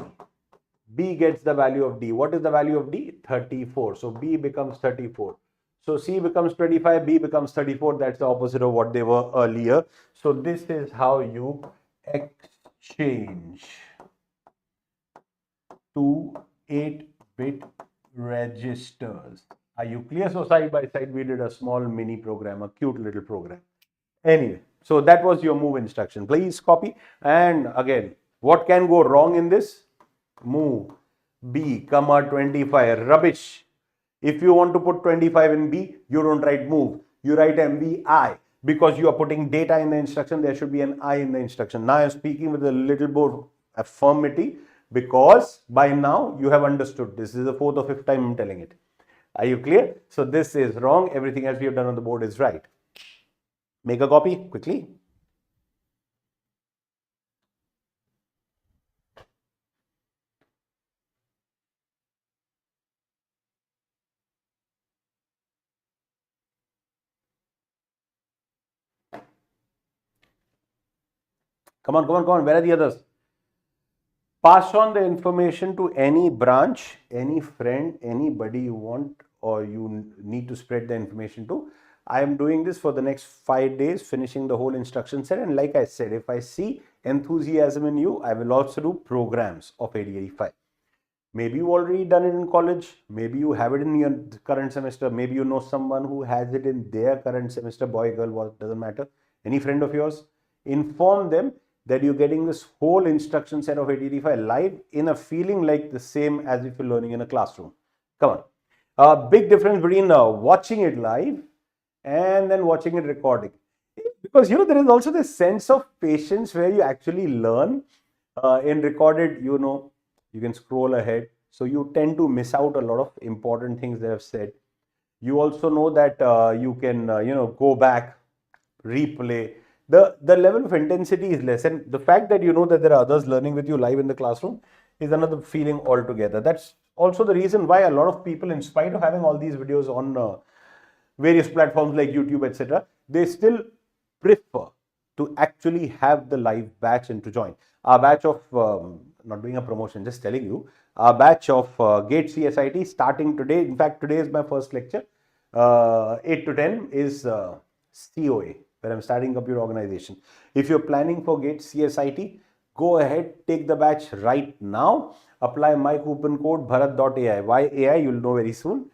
B gets the value of D. What is the value of D? 34. So B becomes 34. So C becomes 25, B becomes 34. That's the opposite of what they were earlier. So this is how you exchange 2 8-bit registers. Are you clear? So side by side we did a small mini program, a cute little program. Anyway, so that was your move instruction. Please copy. And again, What can go wrong in this? Move B, comma 25. Rubbish. If you want to put 25 in B, you don't write move. You write MVI. Because you are putting data in the instruction, there should be an I in the instruction. Now I'm speaking with a little more affirmity because by now you have understood. This is the fourth or fifth time I'm telling it. Are you clear? So this is wrong. Everything else we have done on the board is right. Make a copy quickly. Come on, come on, come on. Where are the others? Pass on the information to any branch, any friend, anybody you want or you need to spread the information to. I am doing this for the next 5 days, finishing the whole instruction set. And like I said, if I see enthusiasm in you, I will also do programs of 8085. Maybe you already done it in college. Maybe you have it in your current semester. Maybe you know someone who has it in their current semester, boy, girl, what, doesn't matter. Any friend of yours, inform them that you're getting this whole instruction set of 8085 live in a feeling like the same as if you're learning in a classroom. Come on. A big difference between watching it live and then watching it recording. Because, you know, there is also this sense of patience where you actually learn. In recorded, you know, you can scroll ahead. So you tend to miss out a lot of important things they have said. You also know that you can, you know, go back, replay. The level of intensity is less. And the fact that you know that there are others learning with you live in the classroom is another feeling altogether. That's also the reason why a lot of people, in spite of having all these videos on various platforms like YouTube, etc., they still prefer to actually have the live batch and to join. Our batch of, not doing a promotion, just telling you, our batch of GATE CSIT starting today. In fact, today is my first lecture. 8 to 10 is COA, where I'm starting up your organization. If you're planning for GATE CSIT, go ahead, take the batch right now. Apply my coupon code bharat.ai. Why AI? You'll know very soon.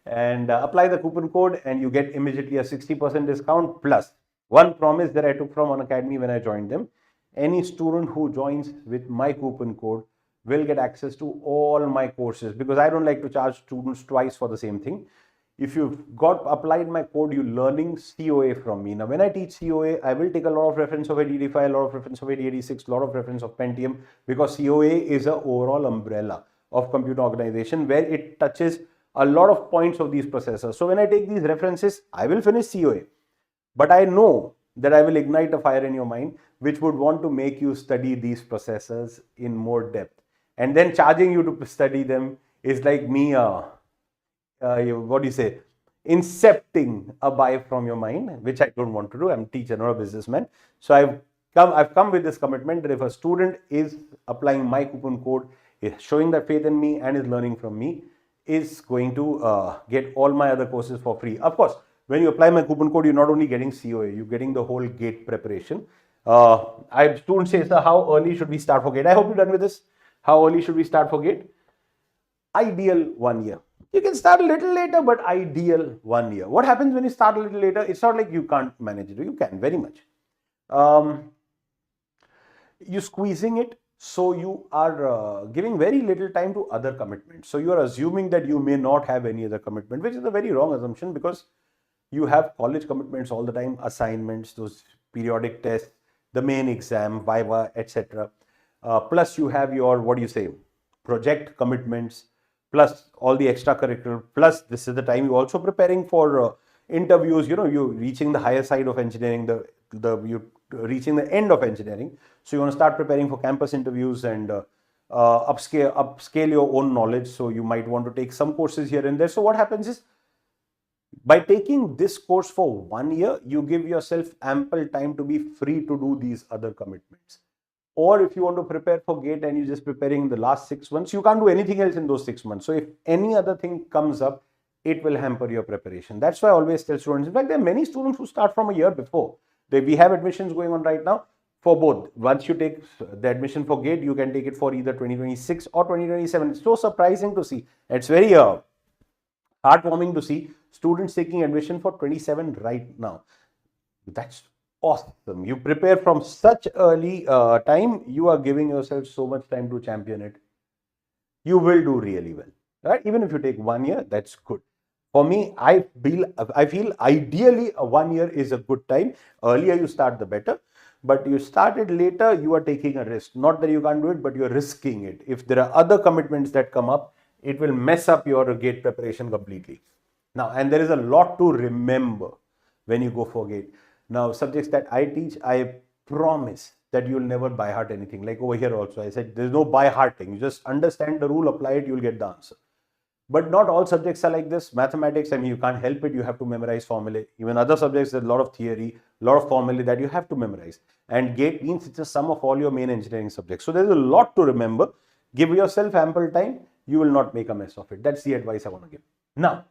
And apply the coupon code and you get immediately a 60% discount plus one promise that I took from Unacademy when I joined them. Any student who joins with my coupon code will get access to all my courses because I don't like to charge students twice for the same thing. If you've got applied my code, you're learning COA from me. Now, when I teach COA, I will take a lot of reference of 8085, a lot of reference of 8086, a lot of reference of Pentium because COA is an overall umbrella of computer organization where it touches a lot of points of these processors. So when I take these references, I will finish COA. But I know that I will ignite a fire in your mind, which would want to make you study these processors in more depth. And then charging you to study them is like me, what do you say, incepting a buy from your mind, which I don't want to do. I'm a teacher, not a businessman. So I've come with this commitment that if a student is applying my coupon code, is showing that faith in me and is learning from me, is going to get all my other courses for free. Of course, when you apply my coupon code, you're not only getting COA, you're getting the whole GATE preparation. Students say, sir, how early should we start for GATE? I hope you're done with this. How early should we start for GATE? Ideal 1 year. You can start a little later, but ideal 1 year. What happens when you start a little later? It's not like you can't manage it. You can very much. You're squeezing it. So you are giving very little time to other commitments. So you are assuming that you may not have any other commitment, which is a very wrong assumption because you have college commitments all the time, assignments, those periodic tests, the main exam, viva, etc. Plus you have your, what do you say, project commitments, plus all the extracurricular, plus this is the time you're also preparing for interviews, you know, you're reaching the higher side of engineering, you're reaching the end of engineering. So you want to start preparing for campus interviews and upscale your own knowledge. So you might want to take some courses here and there. So what happens is, by taking this course for 1 year, you give yourself ample time to be free to do these other commitments. Or if you want to prepare for GATE and you're just preparing in the last 6 months, you can't do anything else in those 6 months. So if any other thing comes up, it will hamper your preparation. That's why I always tell students. In fact, there are many students who start from a year before. We have admissions going on right now for both. Once you take the admission for GATE, you can take it for either 2026 or 2027. It's so surprising to see. It's very heartwarming to see students taking admission for 27 right now. That's Awesome. You prepare from such early time, you are giving yourself so much time to champion it. You will do really well. Right? Even if you take 1 year, that's good. For me, I feel ideally a 1 year is a good time. Earlier you start, the better. But you started later, you are taking a risk. Not that you can't do it, but you're risking it. If there are other commitments that come up, it will mess up your GATE preparation completely. Now, and there is a lot to remember when you go for GATE. Now, subjects that I teach, I promise that you'll never by heart anything. Like over here also, I said there's no by hearting. You just understand the rule, apply it, you'll get the answer. But not all subjects are like this. Mathematics, I mean, you can't help it. You have to memorize formulae. Even other subjects, there's a lot of theory, a lot of formulae that you have to memorize. And GATE means it's a sum of all your main engineering subjects. So there's a lot to remember. Give yourself ample time. You will not make a mess of it. That's the advice I want to give. Now,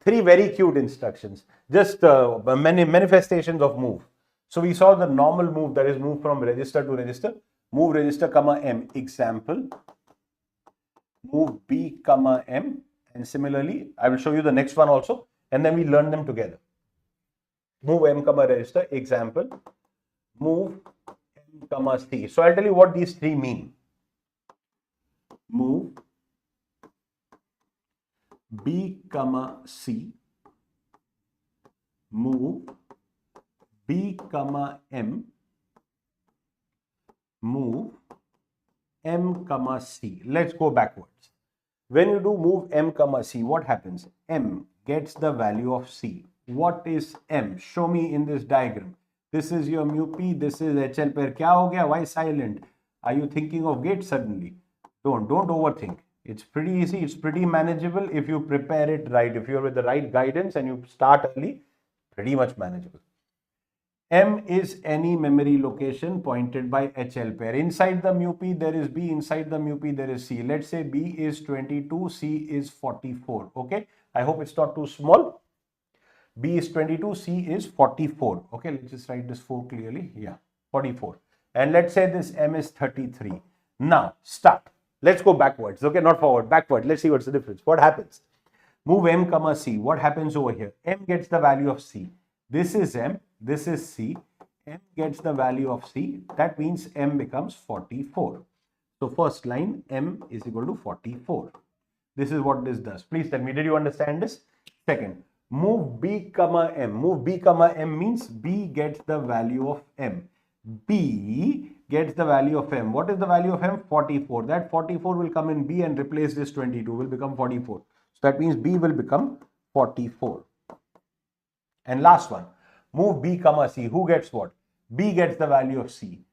3 very cute instructions. Just many manifestations of move. So we saw the normal move, that is move from register to register. Move register comma M. Example. Move B comma M, and similarly I will show you the next one also, and then we learn them together. Move M comma register, example, move M comma C. So I'll tell you what these 3 mean. Move B comma C, move B comma M, move M comma C. Let's go backwards. When you do move M comma C, what happens? M gets the value of C. What is M? Show me in this diagram. This is your mu P, this is HL pair. Kya ho gaya? Why silent? Are you thinking of GATE suddenly? Don't overthink. It's pretty easy, it's pretty manageable if you prepare it right. If you're with the right guidance and you start early, pretty much manageable. M is any memory location pointed by HL pair. Inside the mu P there is B, inside the mu P there is C. Let's say B is 22, C is 44. Okay, I hope it's not too small. B is 22, C is 44. Okay, let's just write this 4 clearly. Yeah, 44. And let's say this M is 33. Now, start. Let's go backwards. Okay, not forward, backward. Let's see what's the difference. What happens? Move M comma C. What happens over here? M gets the value of C. This is M, this is C. M gets the value of C. That means M becomes 44. So first line, M is equal to 44. This is what this does. Please tell me, did you understand this? Second, move B comma M. Move B comma M means B gets the value of M. B gets the value of M. What is the value of M? 44. That 44 will come in B and replace this 22, will become 44. So that means B will become 44. And last one, move B comma C. Who gets what? B gets the value of C.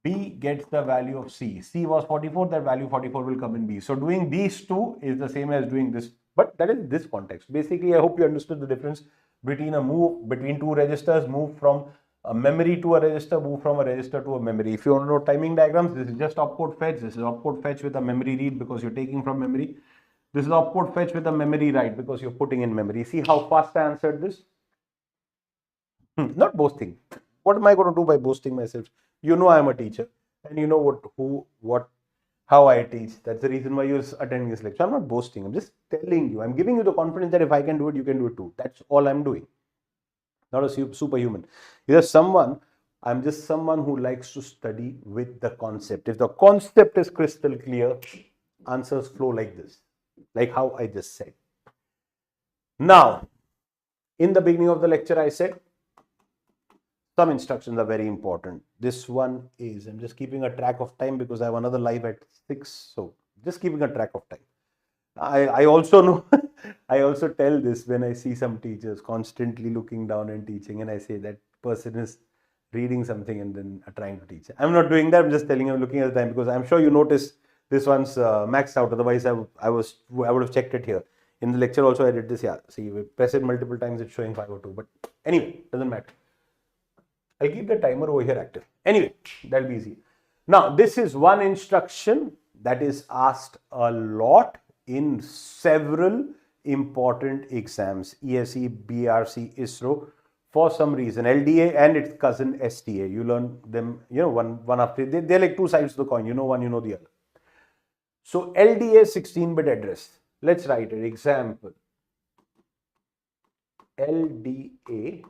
B gets the value of C. C was 44, that value 44 will come in B. So doing these two is the same as doing this, but that is this context. Basically, I hope you understood the difference between a move between 2 registers, move from a memory to a register, move from a register to a memory. If you want to know timing diagrams, this is just opcode fetch. This is opcode fetch with a memory read because you're taking from memory. This is opcode fetch with a memory write because you're putting in memory. See how fast I answered this? Not boasting. What am I going to do by boasting myself? You know I am a teacher and you know how I teach. That's the reason why you're attending this lecture. I'm not boasting. I'm just telling you. I'm giving you the confidence that if I can do it, you can do it too. That's all I'm doing. Not a superhuman. I'm just someone who likes to study with the concept. If the concept is crystal clear, answers flow like this, like how I just said. Now, in the beginning of the lecture, I said, some instructions are very important. This one is, I'm just keeping a track of time because I have another live at 6. So just keeping a track of time. I also know, I also tell this when I see some teachers constantly looking down and teaching, and I say that person is reading something and then trying to teach. I'm not doing that. I'm just telling you, looking at the time because I'm sure you notice this one's maxed out. Otherwise, I would have checked it here. In the lecture also, I did this. Yeah, see, we press it multiple times. It's showing 502. But anyway, doesn't matter. I'll keep the timer over here active. Anyway, that'll be easy. Now, this is one instruction that is asked a lot in several important exams, ESE, BRC, ISRO, for some reason, LDA and its cousin STA. You learn them, you know, one after, they're like 2 sides of the coin, you know one, you know the other. So LDA 16-bit address, let's write it. Example, LDA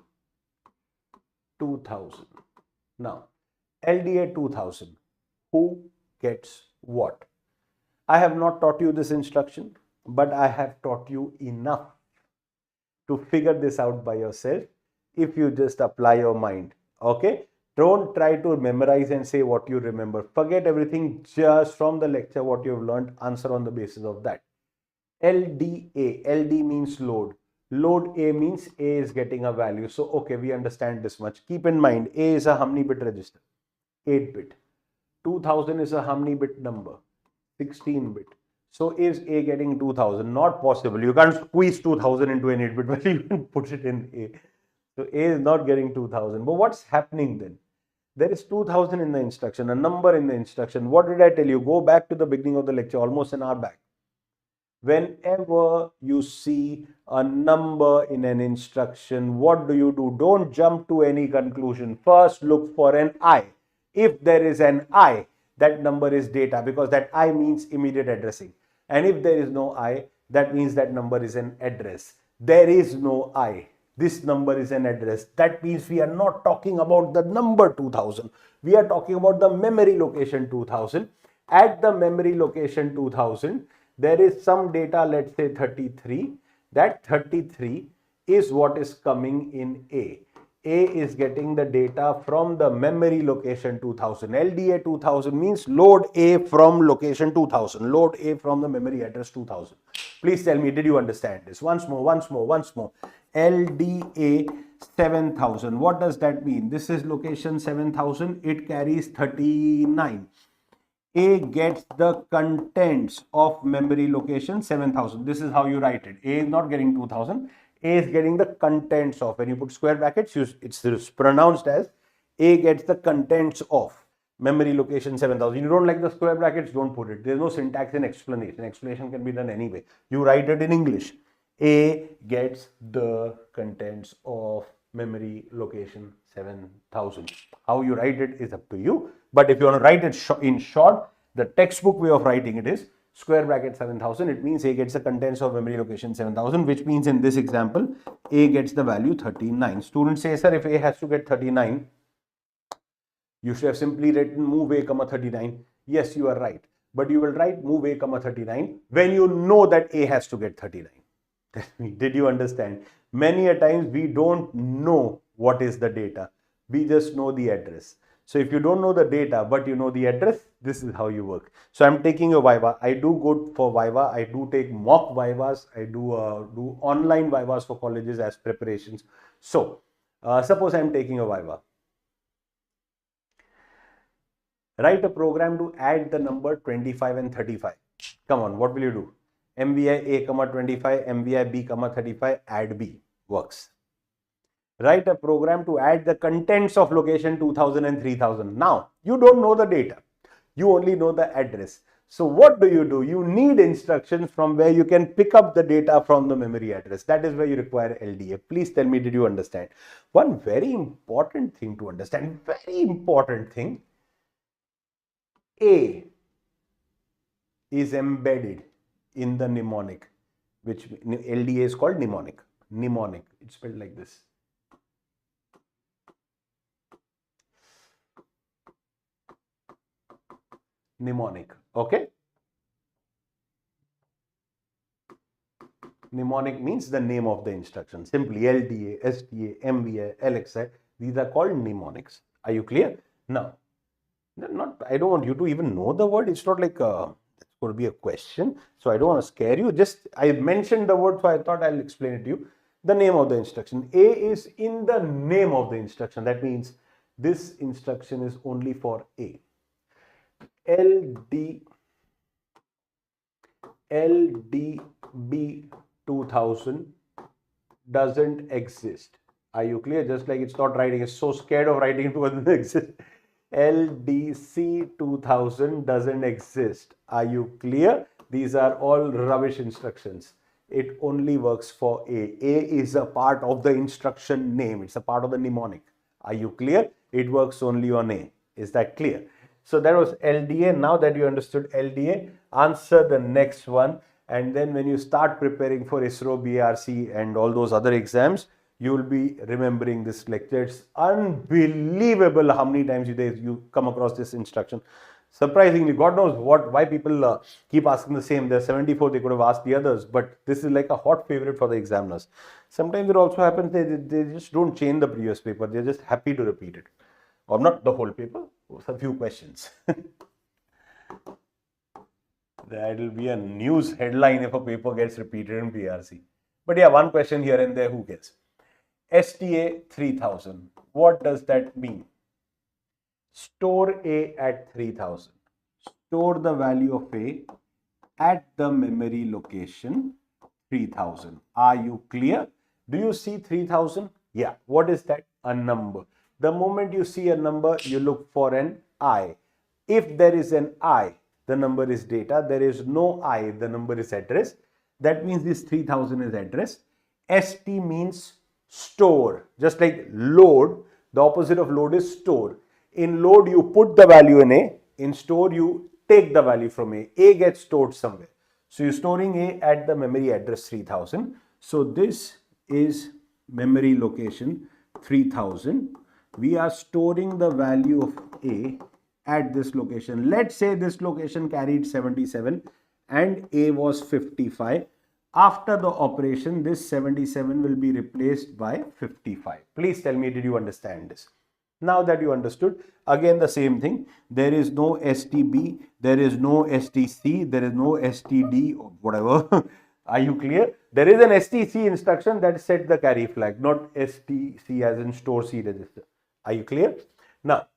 2000. Now, LDA 2000, who gets what? I have not taught you this instruction, but I have taught you enough to figure this out by yourself if you just apply your mind. Okay? Don't try to memorize and say what you remember. Forget everything just from the lecture, what you've learned, answer on the basis of that. LDA, LD means load. Load A means A is getting a value. So, okay, we understand this much. Keep in mind, A is a how many bit register? 8 bit. 2000 is a how many bit number? 16 bit. So, is A getting 2000? Not possible. You can't squeeze 2000 into an 8 bit value. You can put it in A. So, A is not getting 2000. But what's happening then? There is 2000 in the instruction, a number in the instruction. What did I tell you? Go back to the beginning of the lecture, almost an hour back. Whenever you see a number in an instruction, what do? Don't jump to any conclusion. First, look for an I. If there is an I, that number is data, because that I means immediate addressing. And if there is no I, that means that number is an address. There is no I. This number is an address. That means we are not talking about the number 2000. We are talking about the memory location 2000. At the memory location 2000, there is some data, let's say 33. That 33 is what is coming in A. A is getting the data from the memory location 2000. LDA 2000 means load A from location 2000. Load A from the memory address 2000. Please tell me, did you understand this? Once more. LDA 7000. What does that mean? This is location 7000. It carries 39. A gets the contents of memory location 7000. This is how you write it. A is not getting 2000. A is getting the contents of. When you put square brackets, it's pronounced as A gets the contents of memory location 7000. You don't like the square brackets, don't put it. There's no syntax in explanation. Explanation can be done anyway. You write it in English. A gets the contents of memory location 7000. How you write it is up to you. But if you want to write it in short, the textbook way of writing it is square bracket 7000. It means A gets the contents of memory location 7000, which means in this example, A gets the value 39. Students say, sir, if A has to get 39, you should have simply written move A, 39. Yes, you are right. But you will write move A, 39 when you know that A has to get 39. Did you understand? Many a times we don't know what is the data. We just know the address. So if you don't know the data, but you know the address, this is how you work. So I'm taking a Viva. I do go for Viva. I do take mock Vivas. I do online Vivas for colleges as preparations. So suppose I'm taking a Viva. Write a program to add the number 25 and 35. Come on, what will you do? MVI A, 25, MVI B, 35, add B. Works. Write a program to add the contents of location 2000 and 3000. Now, you don't know the data. You only know the address. So what do? You need instructions from where you can pick up the data from the memory address. That is where you require LDA. Please tell me, did you understand? One very important thing to understand, very important thing. A is embedded in the mnemonic, which LDA is called mnemonic. Mnemonic, it's spelled like this. Mnemonic, okay? Mnemonic means the name of the instruction. Simply LDA, STA, MVI, LXI, these are called mnemonics. Are you clear? Now, I don't want you to even know the word. It's not like it's going to be a question. So I don't want to scare you. Just I mentioned the word, so I thought I'll explain it to you. The name of the instruction. A is in the name of the instruction. That means this instruction is only for A. LDB 2000 doesn't exist. Are you clear? Just like it's not writing, it's so scared of writing it because it doesn't exist. LDC 2000 doesn't exist. Are you clear? These are all rubbish instructions. It only works for A. A is a part of the instruction name. It's a part of the mnemonic. Are you clear? It works only on A. Is that clear? So that was LDA. Now that you understood LDA, answer the next one. And then when you start preparing for ISRO, BRC and all those other exams, you will be remembering this lecture. It's unbelievable how many times you come across this instruction. Surprisingly, God knows why people keep asking the same. There's 74, they could have asked the others, but this is like a hot favorite for the examiners. Sometimes it also happens they just don't change the previous paper, they're just happy to repeat it, or not the whole paper, a few questions. That will be a news headline if a paper gets repeated in PRC. But yeah, one question here and there, who cares? STA 3000, what does that mean? Store A at 3000. Store the value of A at the memory location 3000. Are you clear? Do you see 3000? Yeah. What is that? A number. The moment you see a number, you look for an I. If there is an I, the number is data. There is no I, the number is address. That means this 3000 is address. ST means store. Just like load, the opposite of load is store. In load, you put the value in A. In store, you take the value from A. A gets stored somewhere. So you're storing A at the memory address 3000. So this is memory location 3000. We are storing the value of A at this location. Let's say this location carried 77 and A was 55. After the operation, this 77 will be replaced by 55. Please tell me, did you understand this? Now that you understood, again the same thing. There is no STB, there is no STC, there is no STD or whatever. Are you clear? There is an STC instruction that set the carry flag, not STC as in store C register. Are you clear? Now,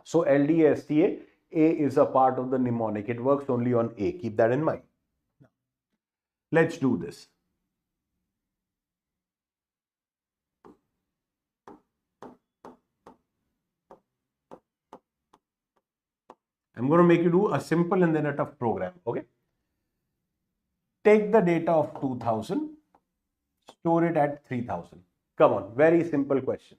so LDA, STA, A is a part of the mnemonic. It works only on A. Keep that in mind. Let's do this. I'm going to make you do a simple and then a tough program. Okay. Take the data of 2000, store it at 3000. Come on, very simple question.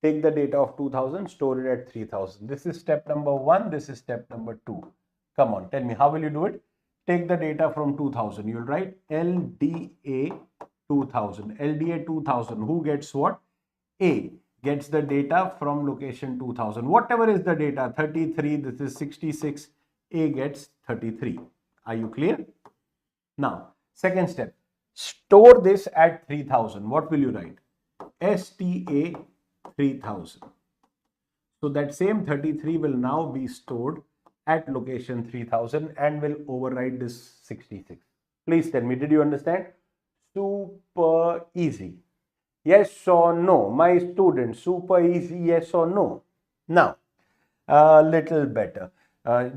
Take the data of 2000, store it at 3000. This is step number 1. This is step number 2. Come on, tell me, how will you do it? Take the data from 2000. You'll write LDA 2000. LDA 2000. Who gets what? A gets the data from location 2000. Whatever is the data, 33, this is 66. A gets 33. Are you clear? Now, second step. Store this at 3000. What will you write? STA 3000. So that same 33 will now be stored at location 3000 and will override this 66. Please tell me, did you understand? Super easy. Yes or no? My students, super easy, yes or no? Now, a little better.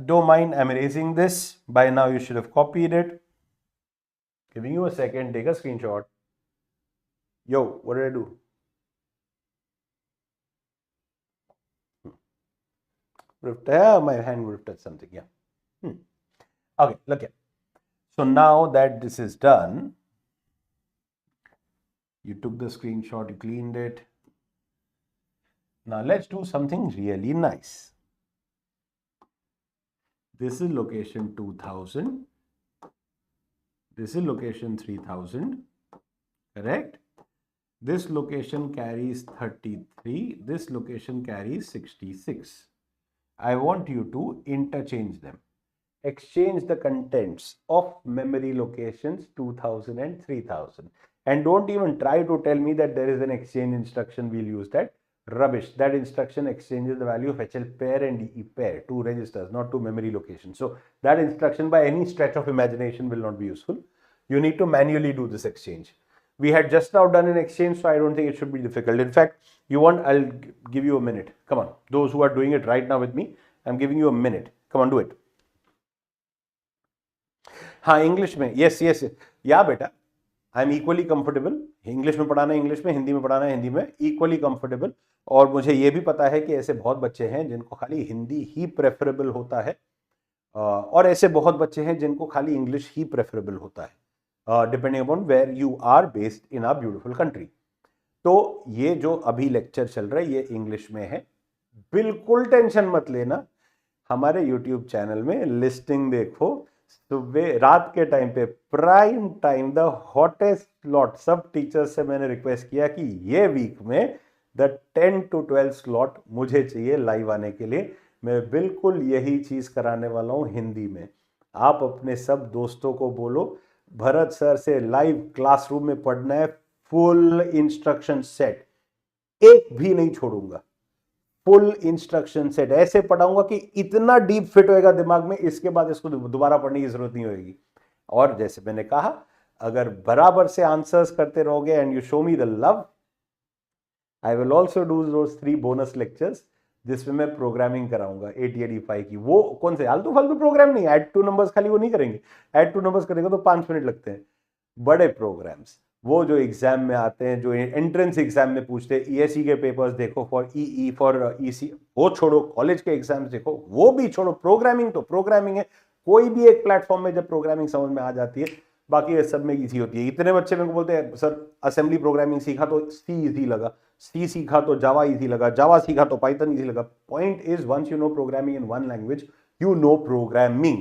Don't mind, I'm erasing this. By now, you should have copied it. Giving you a second, take a screenshot. Yo, what did I do? My hand would have touched something, yeah. Okay, look here. So now that this is done, you took the screenshot, you cleaned it. Now let's do something really nice. This is location 2000. This is location 3000, correct? This location carries 33. This location carries 66. I want you to interchange them. Exchange the contents of memory locations 2000 and 3000. And don't even try to tell me that there is an exchange instruction, we'll use that. Rubbish. That instruction exchanges the value of HL pair and DE pair, two registers, not two memory locations. So that instruction by any stretch of imagination will not be useful. You need to manually do this exchange. We had just now done an exchange, so I don't think it should be difficult. In fact, you want, I'll give you a minute. Come on. Those who are doing it right now with me, I'm giving you a minute. Come on, do it. हाँ, English में. Yes. Yeah, beta. I'm equally comfortable. English में पढ़ाना English में, हिंदी में पढ़ाना हिंदी में. Equally comfortable. और मुझे ये भी पता है कि ऐसे बहुत बच्चे हैं जिनको खाली हिंदी ही प्रेफरेबल होता है, और ऐसे बहुत बच्चे हैं जिनको खाली इंग्लिश ही प्रेफरेबल होता है, depending upon where you are based in our beautiful country. तो ये जो अभी लेक्चर चल रहा है ये इंग्लिश में है. बिल्कुल टेंशन मत लेना. हमारे YouTube चैनल में लिस्टिंग देखो, सुबह रात के टाइम पे prime time, the hottest slot, सब टीचर्स से मैंने रिक्वेस्ट किया कि ये वीक में द 10 to 12 स्लॉट मुझे चाहिए लाइव आने के लिए। मैं बिल्कुल यही चीज कराने वाला हूं हिंदी में। आप अपने सब दोस्तों को बोलो भरत सर से लाइव क्लासरूम में पढ़ना है, फुल इंस्ट्रक्शन सेट, एक भी नहीं छोड़ूंगा। फुल इंस्ट्रक्शन सेट ऐसे पढ़ाऊंगा कि इतना डीप फिट होएगा दिमाग में, इसके बाद इसको दोबारा पढ़ने की जरूरत नहीं होगी। और जैसे मैंने कहा, अगर बराबर से आंसर्स करते रहोगे and you show me the love, I will also do those 3 bonus lectures जिसमें मैं प्रोग्रामिंग कराऊंगा 8085 की। वो कौन से आलतू फालतू प्रोग्राम नहीं, ऐड टू नंबर्स खाली वो नहीं करेंगे। ऐड टू नंबर्स करेंगे तो 5 मिनट लगते हैं। बड़े प्रोग्राम्स, वो जो एग्जाम में आते हैं, जो एंट्रेंस एग्जाम में पूछते हैं, ईएसई के पेपर्स देखो फॉर ईई फॉर ईसी, वो छोड़ो, कॉलेज के एग्जाम्स देखो, वो भी छोड़ो। प्रोग्रामिंग तो प्रोग्रामिंग है। कोई भी एक प्लेटफॉर्म में जब प्रोग्रामिंग समझ में आ जाती है, बाकी ये सब में इजी होती है। इतने बच्चे मेरे को बोलते हैं सर असेंबली प्रोग्रामिंग सीखा तो सी इजी लगा, सी सीखा तो जावा इजी लगा, जावा सीखा तो पाइथन इजी लगा। Point is once you know programming in one language, you know programming.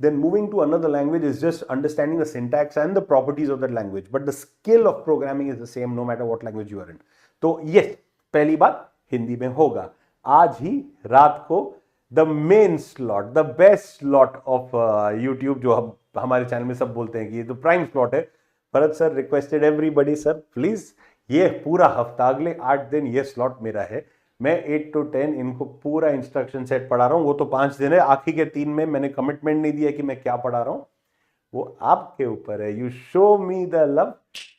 Then moving to another language is just understanding the syntax and the properties of that language. But the skill of programming is the same no matter what language you are in. तो yes, पहली बात हिंदी में होगा। आज ही रात को the main slot, the best slot of YouTube, जो हम हमारे चैनल में सब बोलते हैं कि ये तो प्राइम स्लॉट है। Bharat sir requested everybody sir please, ये पूरा हफ्ता अगले 8 दिन ये स्लॉट मेरा है। मैं 8 to 10 इनको पूरा इंस्ट्रक्शन सेट पढ़ा रहा हूं। वो तो 5 दिन है, आखिरी के 3 में मैंने कमिटमेंट नहीं दिया कि मैं क्या पढ़ा रहा हूं, वो आपके ऊपर है। You show me the love,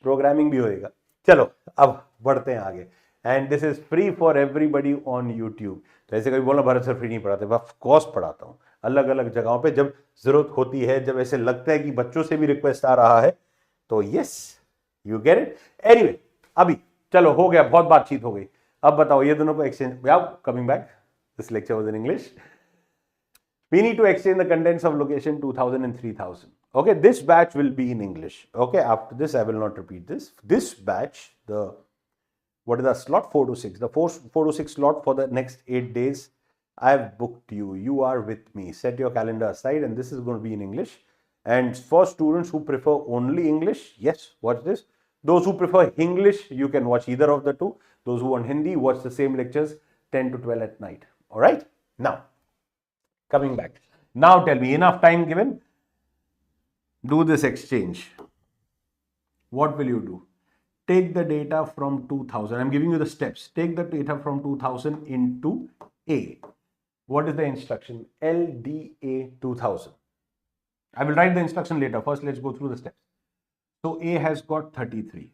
programming भी होएगा। चलो अब बढ़ते हैं आगे। And this is free for everybody on YouTube. तो ऐसे कभी बोलना भरत सर फ्री नहीं पढ़ाते, ऑफ कोर्स पढ़ाता हूँ अलग अलग जगहों पे जब जरूरत होती है, जब ऐसे लगता है कि बच्चों से भी रिक्वेस्ट आ रहा है तो yes you get it. Anyway अभी चलो हो गया, बहुत बातचीत हो गई। अब बताओ ये दोनों को exchange, coming back, this lecture was in English. We need to exchange the contents of location 2000 and 3000. Okay, this batch will be in English. Okay, after this I will not repeat this. This batch, what is the slot? 4 to 6. The 4 to 6 slot for the next 8 days. I have booked you. You are with me. Set your calendar aside, and this is going to be in English. And for students who prefer only English, yes, watch this. Those who prefer English, you can watch either of the two. Those who want Hindi, watch the same lectures 10 to 12 at night. All right? Now, coming back. Now tell me, enough time given? Do this exchange. What will you do? Take the data from 2000. I'm giving you the steps. Take the data from 2000 into A. What is the instruction? LDA 2000. I will write the instruction later. First, let's go through the steps. So A has got 33.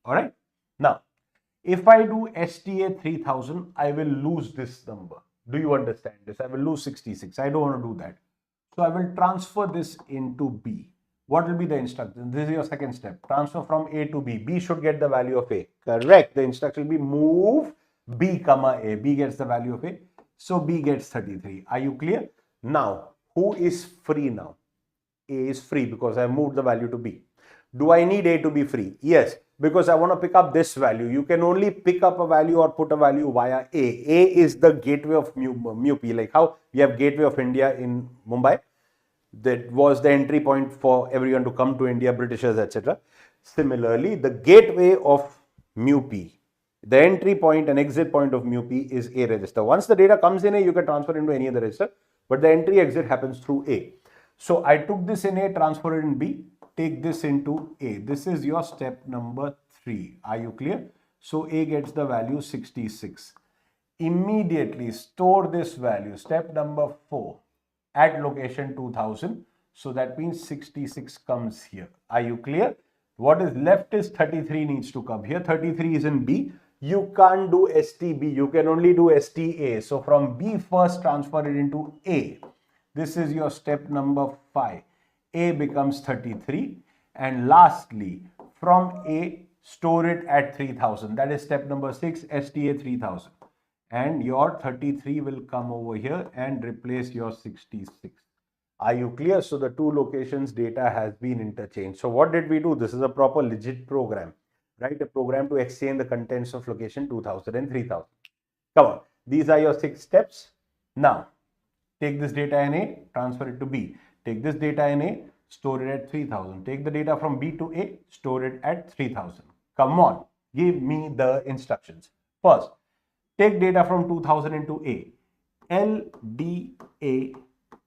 All right. Now, if I do STA 3000, I will lose this number. Do you understand this? I will lose 66. I don't want to do that. So I will transfer this into B. What will be the instruction? This is your second step. Transfer from A to B. B should get the value of A. Correct. The instruction will be move B comma A. B gets the value of A. So B gets 33. Are you clear? Now, who is free now? A is free because I moved the value to B. Do I need A to be free? Yes, because I want to pick up this value. You can only pick up a value or put a value via A. A is the gateway of MUP, like how we have Gateway of India in Mumbai. That was the entry point for everyone to come to India, Britishers, etc. Similarly, the gateway of MUP, the entry point and exit point of MUP is A register. Once the data comes in A, you can transfer into any other register, but the entry exit happens through A. So I took this in A, transferred it in B, take this into A. This is your step number 3. Are you clear? So A gets the value 66. Immediately store this value, step number 4, at location 2000. So that means 66 comes here. Are you clear? What is left is 33 needs to come here. 33 is in B. You can't do STB. You can only do STA. So from B first transfer it into A. This is your step number 5. A becomes 33. And lastly, from A, store it at 3000. That is step number 6, STA 3000. And your 33 will come over here and replace your 66. Are you clear? So the two locations data has been interchanged. So what did we do? This is a proper legit program, right? A program to exchange the contents of location 2000 and 3000. Come on. These are your 6 steps. Now, take this data in A, transfer it to B. Take this data in A, store it at 3000. Take the data from B to A, store it at 3000. Come on, give me the instructions. First, take data from 2000 into A. LDA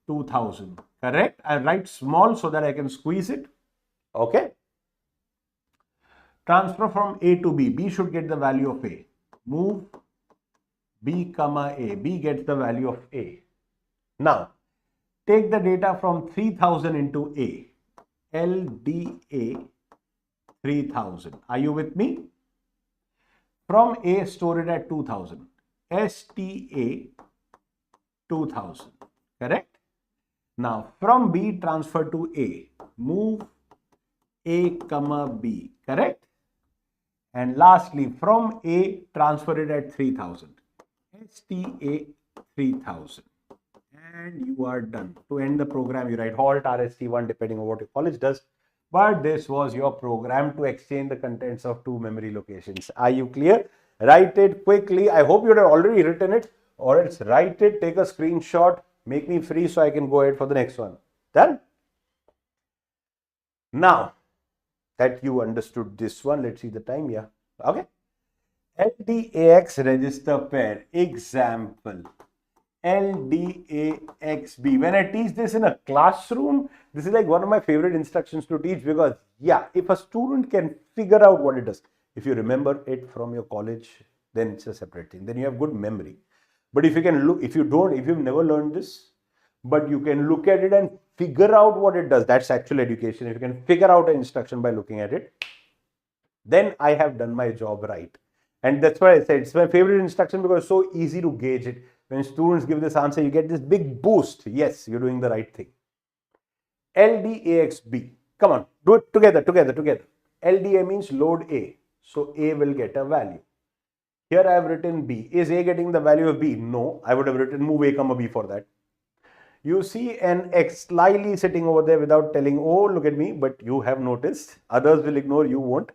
2000. Correct? I write small so that I can squeeze it. Okay. Transfer from A to B. B should get the value of A. Move B comma A. B gets the value of A. Now, take the data from 3000 into A. LDA 3000. Are you with me? From A, store it at 2000. STA 2000. Correct? Now, from B, transfer to A. Move A comma B. Correct? And lastly, from A, transfer it at 3000. STA 3000. And you are done. To end the program, you write Halt RST1 depending on what your college does. But this was your program to exchange the contents of two memory locations. Are you clear? Write it quickly. I hope you would have already written it, or else write it, take a screenshot, make me free so I can go ahead for the next one. Done? Now that you understood this one, let's see the time. Yeah. Okay. LDAX register pair. Example. LDAXB. When I teach this in a classroom, this is like one of my favorite instructions to teach, because yeah, if a student can figure out what it does, if you remember it from your college, then it's a separate thing. Then you have good memory. But if you can look, if you've never learned this, but you can look at it and figure out what it does, that's actual education. If you can figure out an instruction by looking at it, then I have done my job right. And that's why I said it's my favorite instruction, because it's so easy to gauge it. When students give this answer, you get this big boost. Yes, you're doing the right thing. LDAXB. Come on, do it together. LDA means load A. So A will get a value. Here I have written B. Is A getting the value of B? No, I would have written move A comma B for that. You see an X slyly sitting over there without telling, oh, look at me, but you have noticed. Others will ignore, you won't.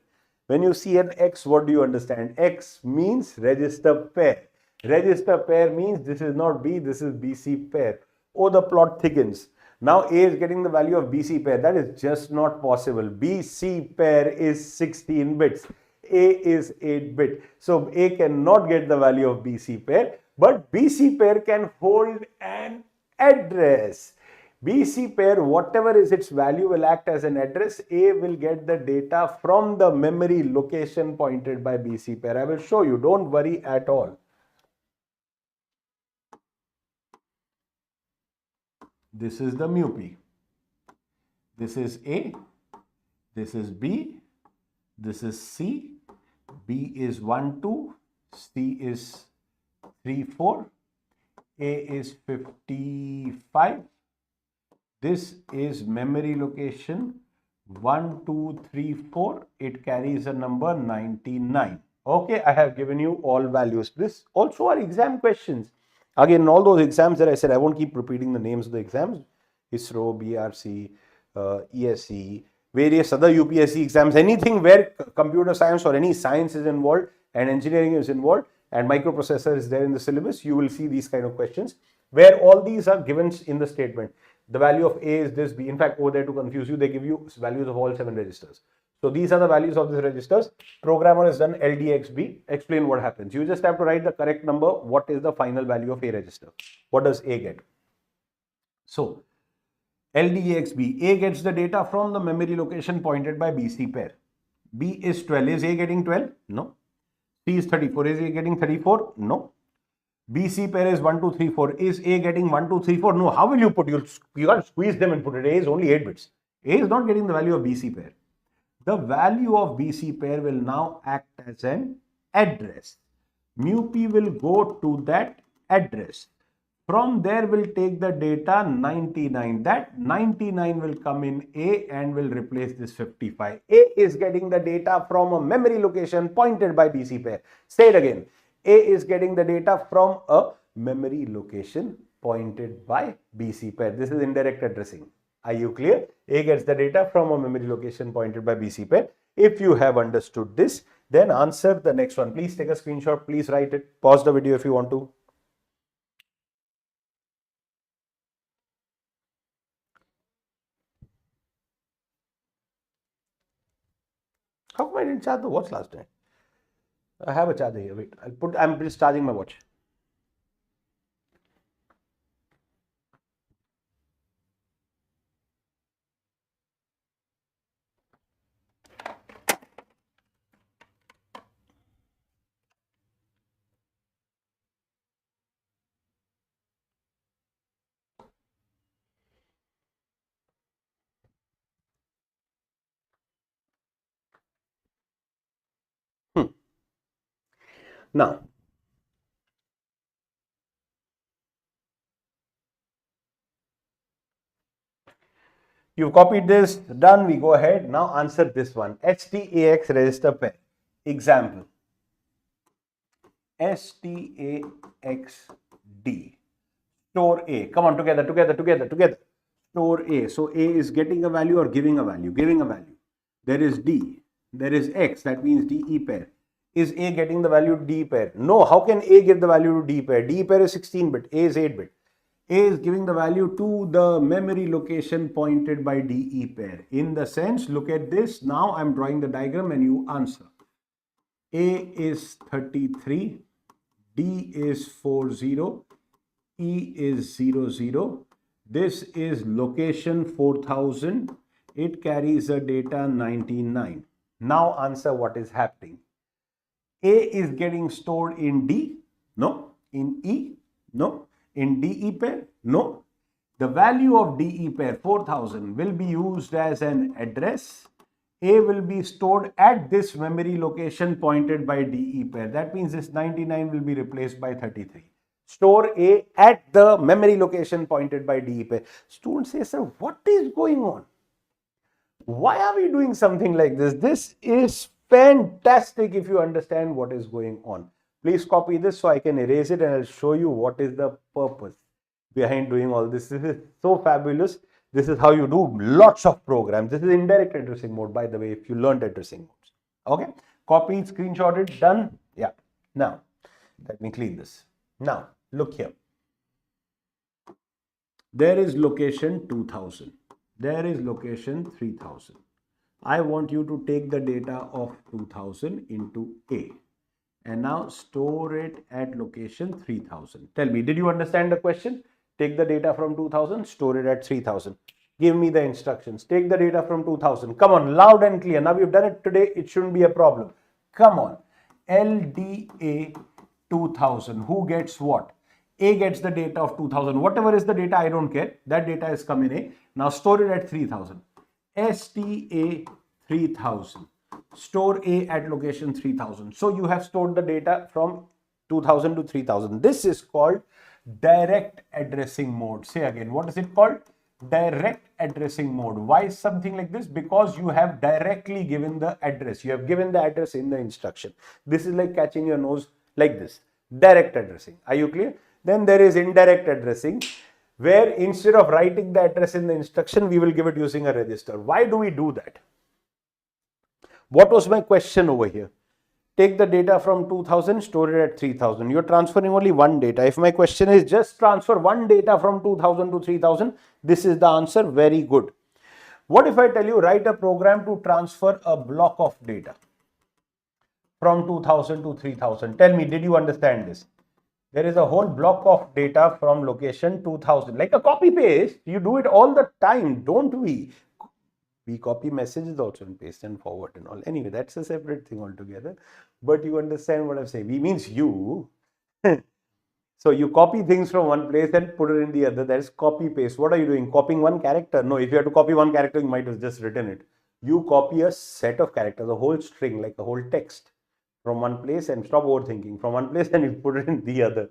When you see an X, what do you understand? X means register pair. Register pair means this is not B, this is BC pair. Oh, the plot thickens. Now A is getting the value of BC pair. That is just not possible. BC pair is 16 bits. A is 8 bit. So A cannot get the value of BC pair, but BC pair can hold an address. BC pair, whatever is its value, will act as an address. A will get the data from the memory location pointed by BC pair. I will show you. Don't worry at all. This is the mu P. This is A. This is B. This is C. B is 1, 2. C is 3, 4. A is 55. This is memory location 1, 2, 3, 4. It carries a number 99. Okay, I have given you all values. This also are exam questions. Again, all those exams that I said, I won't keep repeating the names of the exams. ISRO, BRC, ESE, various other UPSC exams, anything where computer science or any science is involved and engineering is involved and microprocessor is there in the syllabus, you will see these kind of questions where all these are given in the statement. The value of A is this, B. In fact, over there to confuse you, they give you values of all 7 registers. So these are the values of these registers. Programmer has done LDXB. Explain what happens. You just have to write the correct number. What is the final value of A register? What does A get? So LDXB. A gets the data from the memory location pointed by BC pair. B is 12. Is A getting 12? No. C is 34. Is A getting 34? No. BC pair is 1, 2, 3, 4. Is A getting 1, 2, 3, 4? No. How will you put? You can't squeeze them and put it. A is only 8 bits. A is not getting the value of BC pair. The value of BC pair will now act as an address. Mu P will go to that address. From there, we'll take the data 99. That 99 will come in A and will replace this 55. A is getting the data from a memory location pointed by BC pair. Say it again. A is getting the data from a memory location pointed by BC pair. This is indirect addressing. Are you clear? A gets the data from a memory location pointed by BC pair. If you have understood this, then answer the next one. Please take a screenshot. Please write it. Pause the video if you want to. How come I didn't charge the watch last night? I have a charger here. Wait, I'm just charging my watch. Now, you've copied this, done, we go ahead. Now answer this one. STAX register pair. Example. STAXD. Store A. Come on, together. Store A. So A is getting a value or giving a value? Giving a value. There is D. There is X. That means DE pair. Is A getting the value to D pair? No. How can A get the value to D pair? D pair is 16-bit. A is 8-bit. A is giving the value to the memory location pointed by DE pair. In the sense, look at this. Now I'm drawing the diagram and you answer. A is 33. D is 40. E is 00. This is location 4000. It carries a data 99. Now answer what is happening. A is getting stored in D? No. In E? No. In DE pair? No. The value of DE pair 4000 will be used as an address. A will be stored at this memory location pointed by DE pair. That means this 99 will be replaced by 33. Store A at the memory location pointed by DE pair. Student says, sir, what is going on? Why are we doing something like this? This is fantastic if you understand what is going on. Please copy this so I can erase it and I'll show you what is the purpose behind doing all this. This is so fabulous. This is how you do lots of programs. This is indirect addressing mode, by the way, if you learned addressing modes. Okay, copy, screenshot it, done. Yeah. Now, let me clean this. Now, look here. There is location 2000. There is location 3000. I want you to take the data of 2000 into A and now store it at location 3000. Tell me, did you understand the question? Take the data from 2000, store it at 3000. Give me the instructions. Take the data from 2000. Come on, loud and clear. Now we've done it today. It shouldn't be a problem. Come on. LDA 2000. Who gets what? A gets the data of 2000. Whatever is the data, I don't care. That data is coming A. Now store it at 3000. STA 3000. Store A at location 3000. So you have stored the data from 2000 to 3000. This is called direct addressing mode. Say again, what is it called? Direct addressing mode. Why is something like this? Because you have directly given the address. You have given the address in the instruction. This is like catching your nose like this. Direct addressing. Are you clear? Then there is indirect addressing, where instead of writing the address in the instruction, we will give it using a register. Why do we do that? What was my question over here? Take the data from 2000, store it at 3000. You're transferring only one data. If my question is just transfer one data from 2000 to 3000, this is the answer. Very good. What if I tell you write a program to transfer a block of data from 2000 to 3000? Tell me, did you understand this? There is a whole block of data from location 2000, like a copy paste. You do it all the time, don't we? We copy messages also and paste and forward and all. Anyway, that's a separate thing altogether. But you understand what I'm saying. We means you. So you copy things from one place and put it in the other. That is copy paste. What are you doing? Copying one character? No, if you have to copy one character, you might have just written it. You copy a set of characters, a whole string, like a whole text from one place, and stop overthinking from one place and you put it in the other.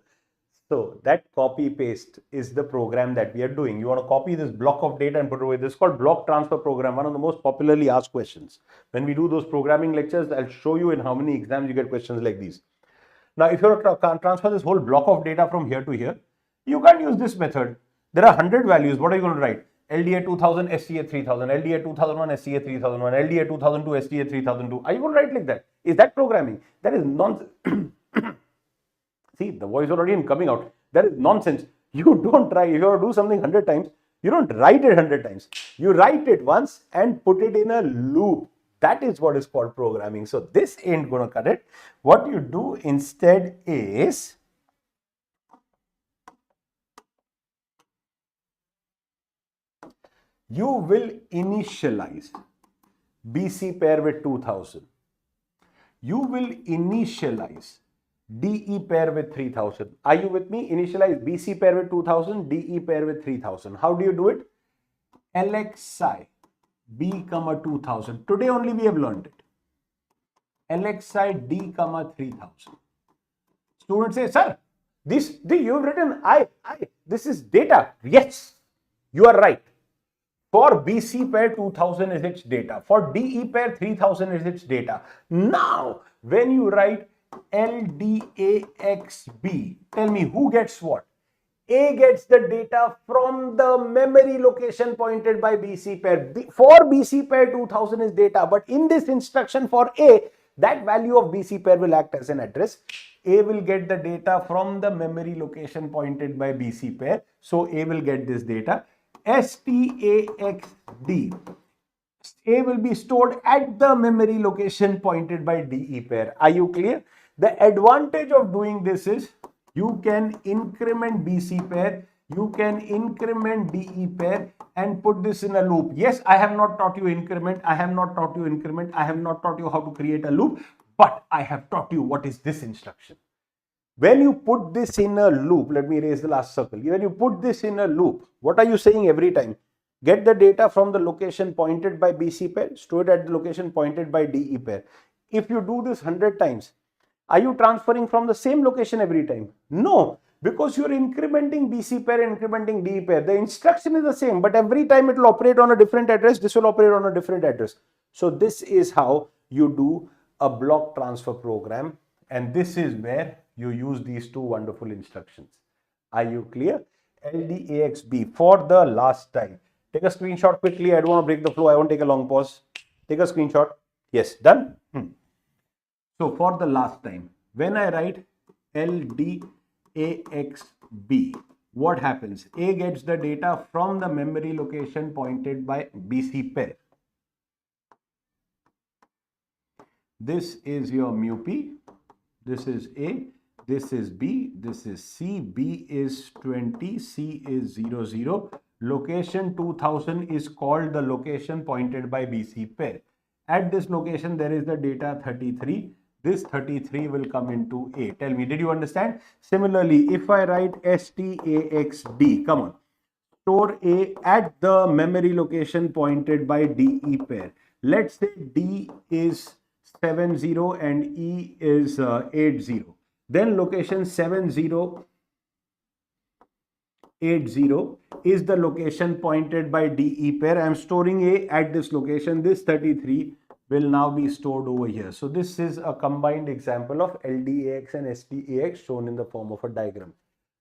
So that copy paste is the program that we are doing. You want to copy this block of data and put it away. This is called block transfer program, one of the most popularly asked questions. When we do those programming lectures, I'll show you in how many exams you get questions like these. Now, if you want to transfer this whole block of data from here to here, you can't use this method. There are 100 values. What are you going to write? LDA 2000, STA 3000, LDA 2001, STA 3001, LDA 2002, STA 3002. Are you going to write like that? Is that programming? That is nonsense. See, the voice already coming out. That is nonsense. You don't try. If you want to do something 100 times, you don't write it 100 times. You write it once and put it in a loop. That is what is called programming. So this ain't going to cut it. What you do instead is you will initialize BC pair with 2000. You will initialize DE pair with 3000. Are you with me? Initialize BC pair with 2000, DE pair with 3000. How do you do it? LXI B comma 2000. Today only we have learned it. LXI D comma 3000. Students say, sir, this you've written this is data. Yes, you are right. For BC pair 2000 is its data. For DE pair 3000 is its data. Now, when you write LDAX B, tell me who gets what? A gets the data from the memory location pointed by BC pair. For BC pair 2000 is data, but in this instruction for A, that value of BC pair will act as an address. A will get the data from the memory location pointed by BC pair. So A will get this data. STAXD. A will be stored at the memory location pointed by DE pair. Are you clear? The advantage of doing this is you can increment BC pair, you can increment DE pair and put this in a loop. Yes, I have not taught you increment, I have not taught you increment, I have not taught you how to create a loop, but I have taught you what is this instruction. When you put this in a loop, let me erase the last circle. When you put this in a loop, what are you saying every time? Get the data from the location pointed by BC pair, store it at the location pointed by DE pair. If you do this 100 times, are you transferring from the same location every time? No, because you're incrementing BC pair, incrementing DE pair. The instruction is the same, but every time it will operate on a different address. This will operate on a different address. So this is how you do a block transfer program. And this is where you use these two wonderful instructions. Are you clear? LDAXB for the last time. Take a screenshot quickly. I don't want to break the flow. I won't take a long pause. Take a screenshot. Yes, done. So for the last time, when I write LDAXB, what happens? A gets the data from the memory location pointed by BC pair. This is your mu P. This is A. This is B. This is C. B is 20. C is 0, 0. Location 2000 is called the location pointed by BC pair. At this location, there is the data 33. This 33 will come into A. Tell me, did you understand? Similarly, if I write STAXD, come on, store A at the memory location pointed by DE pair. Let's say D is 70 and E is 80. Then location 7080 is the location pointed by DE pair. I am storing A at this location. This 33 will now be stored over here. So this is a combined example of LDAX and STAX shown in the form of a diagram.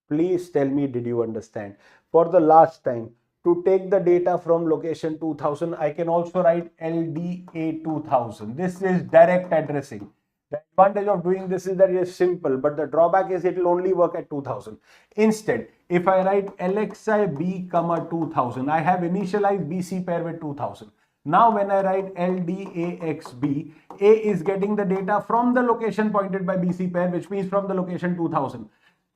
Please tell me, did you understand? For the last time, to take the data from location 2000, I can also write LDA 2000. This is direct addressing. The advantage of doing this is that it is simple, but the drawback is it will only work at 2000. Instead, if I write LXI B comma 2000, I have initialized BC pair with 2000. Now when I write LDAXB, A is getting the data from the location pointed by BC pair, which means from the location 2000.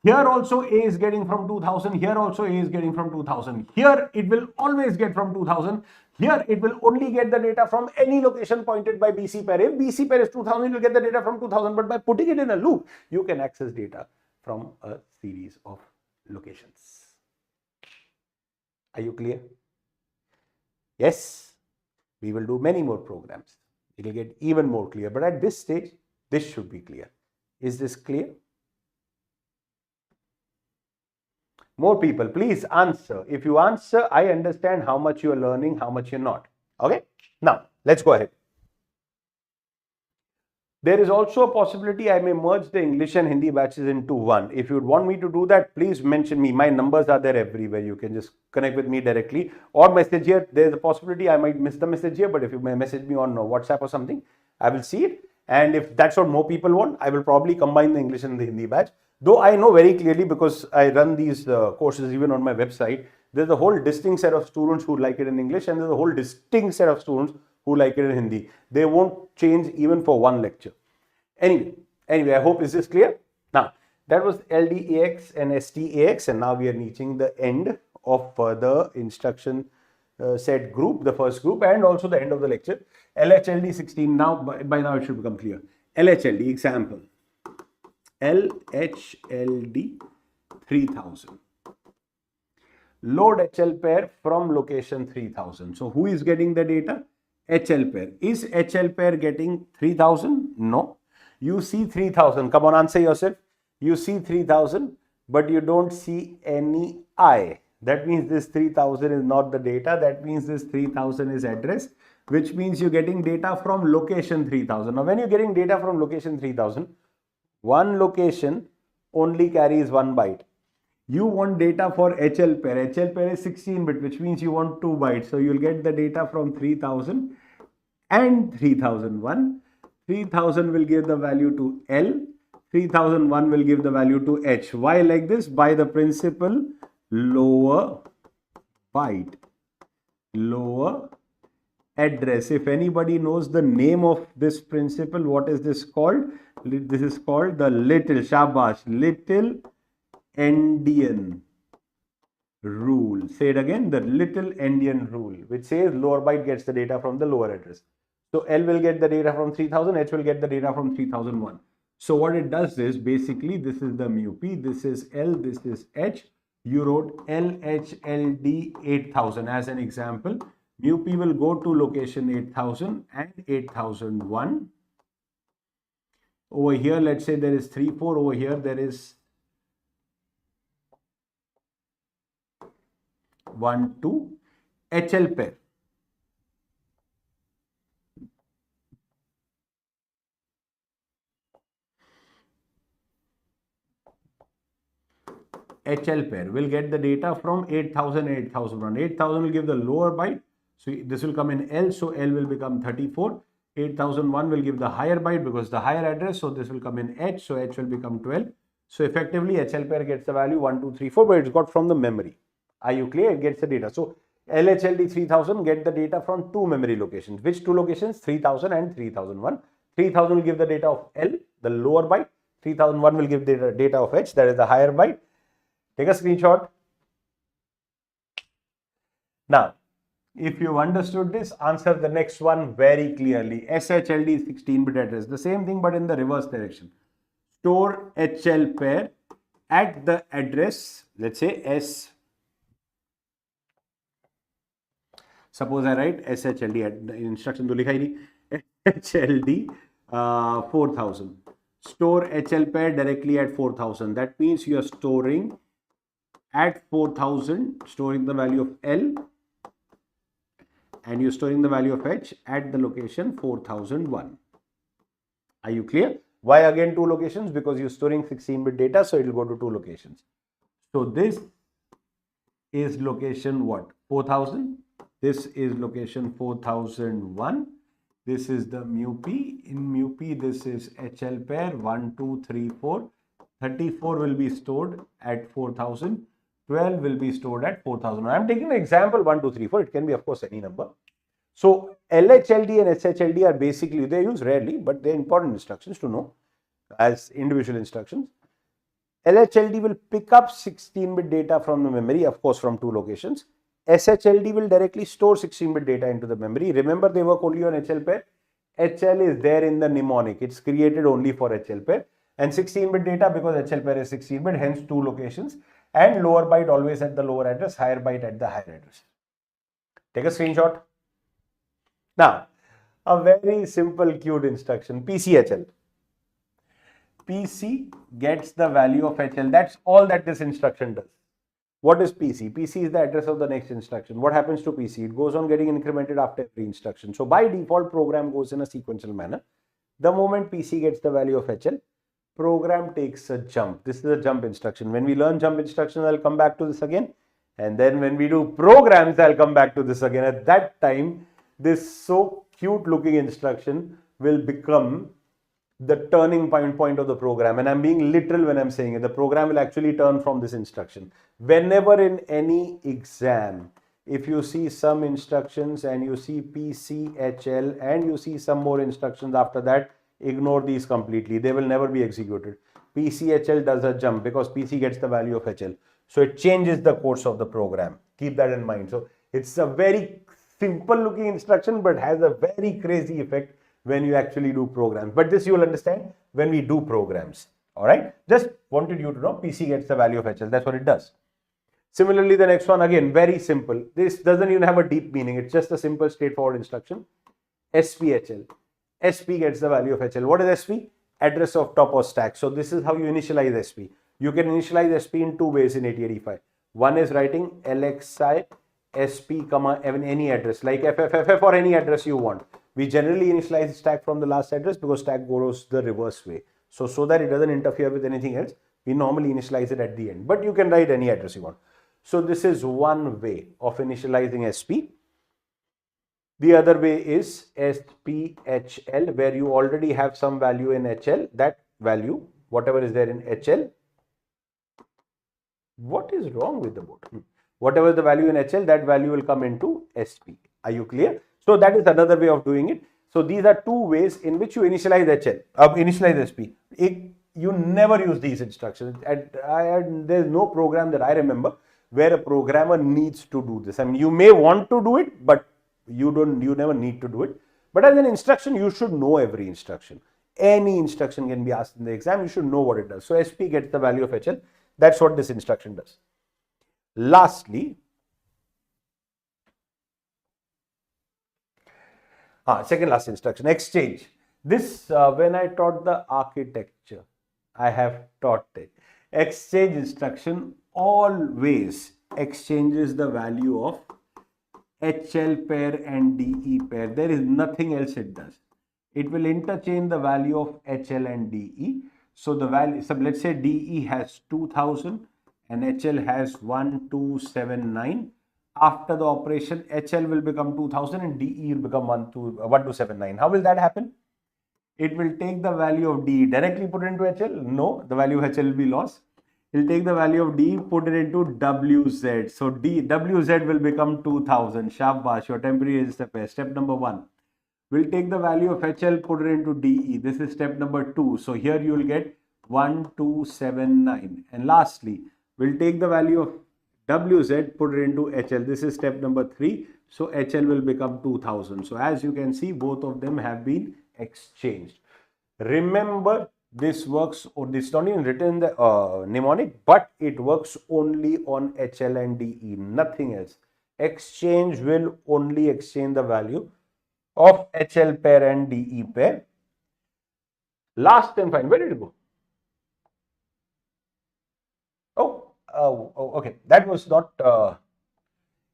Here also A is getting from 2000. Here also A is getting from 2000. Here it will always get from 2000. Here it will only get the data from any location pointed by BC pair. If BC pair is 2000, you will get the data from 2000. But by putting it in a loop, you can access data from a series of locations. Are you clear? Yes, we will do many more programs. It will get even more clear. But at this stage, this should be clear. Is this clear? More people, please answer. If you answer, I understand how much you are learning, how much you're not. Okay. Now, let's go ahead. There is also a possibility I may merge the English and Hindi batches into one. If you would want me to do that, please mention me. My numbers are there everywhere. You can just connect with me directly or message here. There's a possibility I might miss the message here, but if you may message me on WhatsApp or something, I will see it. And if that's what more people want, I will probably combine the English and the Hindi batch. Though I know very clearly, because I run these courses even on my website, there's a whole distinct set of students who like it in English and there's a whole distinct set of students who like it in Hindi. They won't change even for one lecture. Anyway, I hope this is clear. Now, that was LDAX and STAX, and now we are reaching the end of the instruction set group, the first group, and also the end of the lecture. LHLD 16, now by now it should become clear. LHLD example. LHLD 3000. Load HL pair from location 3000. So who is getting the data? HL pair. Is HL pair getting 3000? No. You see 3000. Come on, answer yourself. You see 3000, but you don't see any I. That means this 3000 is not the data. That means this 3000 is address, which means you're getting data from location 3000. Now, when you're getting data from location 3000, one location only carries 1 byte. You want data for HL pair. HL pair is 16-bit, which means you want 2 bytes. So you'll get the data from 3000 and 3001. 3000 will give the value to L. 3001 will give the value to H. Why like this? By the principle lower byte, lower address. If anybody knows the name of this principle, what is this called? This is called the little, shabash, little endian rule. Say it again, the little endian rule, which says lower byte gets the data from the lower address. So L will get the data from 3000, H will get the data from 3001. So what it does is, basically, this is the mu P, this is L, this is H. You wrote LHLD 8000 as an example. Mu P will go to location 8000 and 8001. Over here, let's say there is 34. Over here, there is 1, 2. HL pair. HL pair will get the data from 8000 and 8001. 8000 will give the lower byte. So this will come in L. So L will become 34. 8001 will give the higher byte because the higher address. So this will come in H. So H will become 12. So effectively HL pair gets the value 1, 2, 3, 4, but it's got from the memory. Are you clear? It gets the data. So LHLD 3000 get the data from 2 memory locations. Which 2 locations? 3000 and 3001. 3000 will give the data of L, the lower byte. 3001 will give the data of H, that is the higher byte. Take a screenshot. Now, if you've understood this, answer the next one very clearly. SHLD is 16-bit address. The same thing, but in the reverse direction. Store HL pair at the address, let's say S. Suppose I write SHLD at the instruction to likha SHLD 4000. Store HL pair directly at 4000. That means you are storing at 4000, storing the value of L, and you're storing the value of H at the location 4001. Are you clear? Why again 2 locations? Because you're storing 16-bit data, so it will go to 2 locations. So this is location what? 4000. This is location 4001. This is the mu P. In mu P, this is HL pair 1, 2, 3, 4. 34 will be stored at 4000. 12 will be stored at 4000. I am taking an example 1, 2, 3, 4. It can be, of course, any number. So LHLD and SHLD are basically, they use rarely, but they're important instructions to know as individual instructions. LHLD will pick up 16-bit data from the memory, of course, from 2 locations. SHLD will directly store 16-bit data into the memory. Remember, they work only on HL pair. HL is there in the mnemonic. It's created only for HL pair. And 16-bit data, because HL pair is 16-bit, hence 2 locations. And lower byte always at the lower address, higher byte at the higher address. Take a screenshot. Now, a very simple cute instruction, PCHL. PC gets the value of HL. That's all that this instruction does. What is PC? PC is the address of the next instruction. What happens to PC? It goes on getting incremented after every instruction. So by default, program goes in a sequential manner. The moment PC gets the value of HL, program takes a jump. This is a jump instruction. When we learn jump instructions, I'll come back to this again. And then when we do programs, I'll come back to this again. At that time, this so cute looking instruction will become the turning point of the program. And I'm being literal when I'm saying it. The program will actually turn from this instruction. Whenever in any exam, if you see some instructions and you see PCHL and you see some more instructions after that, ignore these completely. They will never be executed. PCHL does a jump because PC gets the value of HL. So it changes the course of the program. Keep that in mind. So it's a very simple looking instruction but has a very crazy effect when you actually do programs. But this you will understand when we do programs. Alright. Just wanted you to know PC gets the value of HL. That's what it does. Similarly, the next one again, very simple. This doesn't even have a deep meaning. It's just a simple, straightforward instruction. SPHL. SP gets the value of HL. What is SP? Address of top of stack. So this is how you initialize SP. You can initialize SP in two ways in 8085. One is writing LXI SP, any address like FFFF or any address you want. We generally initialize stack from the last address because stack goes the reverse way. So that it doesn't interfere with anything else, we normally initialize it at the end. But you can write any address you want. So this is one way of initializing SP. The other way is SPHL, where you already have some value in HL. That value, whatever is there in HL. What is wrong with the board? Whatever the value in HL, that value will come into SP. Are you clear? So that is another way of doing it. So these are two ways in which you initialize HL, initialize SP. You never use these instructions. There's no program that I remember where a programmer needs to do this. I mean, you may want to do it, but you never need to do it. But as an instruction, you should know every instruction. Any instruction can be asked in the exam. You should know what it does. So SP gets the value of HL. That's what this instruction does. Lastly, second last instruction, exchange. This, when I taught the architecture, I have taught it. Exchange instruction always exchanges the value of HL pair and DE pair. There is nothing else it does. It will interchange the value of HL and DE. So the value, so let's say DE has 2000 and HL has 1279. After the operation, HL will become 2000 and DE will become 1279. How will that happen? It will take the value of DE, directly put it into HL. No, the value of HL will be lost. It will take the value of DE, put it into WZ. So WZ will become 2000. Shabash, your temporary register pair. Step number 1. We'll take the value of HL, put it into DE. This is step number 2. So here you will get 1279. And lastly, we'll take the value of WZ, put it into HL. This is step number 3. So HL will become 2000. So as you can see, both of them have been exchanged. Remember, this works, or this is not even written in the mnemonic, but it works only on HL and DE, nothing else. Exchange will only exchange the value of HL pair and DE pair. Last and final, where did it go? Okay, that was not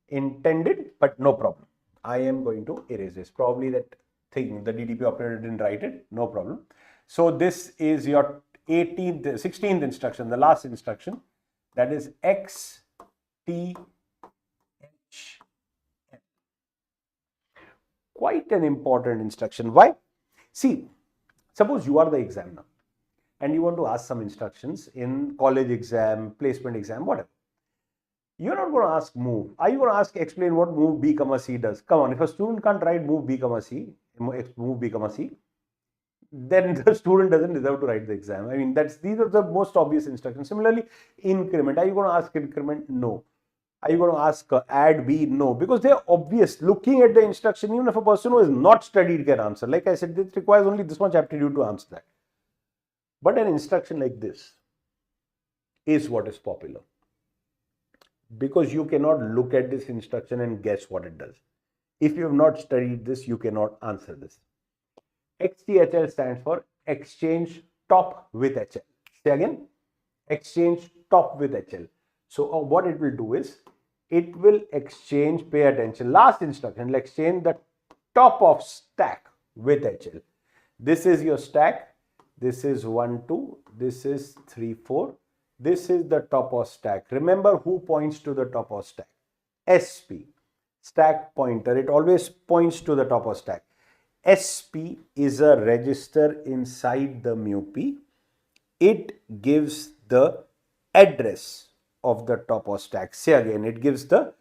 intended, but no problem. I am going to erase this. Probably that thing, the DDP operator didn't write it, no problem. So this is your 16th instruction, the last instruction, that is XTHL. Quite an important instruction. Why? See, suppose you are the examiner and you want to ask some instructions in college exam, placement exam, whatever. You're not going to ask move. Are you going to ask explain what move B, C does? Come on, if a student can't write move B, C, then the student doesn't deserve to write the exam. I mean, these are the most obvious instructions. Similarly, increment. Are you going to ask increment? No. Are you going to ask add B? No, because they're obvious. Looking at the instruction, even if a person who has not studied can answer. Like I said, it requires only this much aptitude to answer that. But an instruction like this is what is popular, because you cannot look at this instruction and guess what it does. If you have not studied this, you cannot answer this. XTHL stands for exchange top with HL. Say again, exchange top with HL. So what it will do is, it will exchange, pay attention, last instruction, will exchange the top of stack with HL. This is your stack, this is 1, 2, this is 3, 4, this is the top of stack. Remember who points to the top of stack? SP, stack pointer, it always points to the top of stack. SP is a register inside the MUP. It gives the address of the top of stack. Say again, it gives the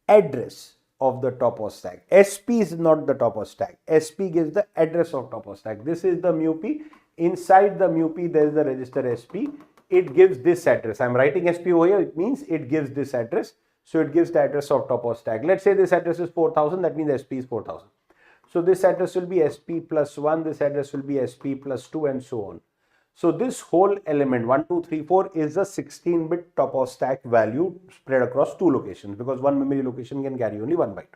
address of the top of stack. SP is not the top of stack. SP gives the address of top of stack. This is the mu p. Inside the mu p, there is the register SP. It gives this address. I'm writing SP over here. It means it gives this address. So it gives the address of top of stack. Let's say this address is 4000. That means SP is 4000. So this address will be SP plus 1. This address will be SP plus 2 and so on. So this whole element 1, 2, 3, 4 is a 16-bit top of stack value spread across two locations because one memory location can carry only 1 byte.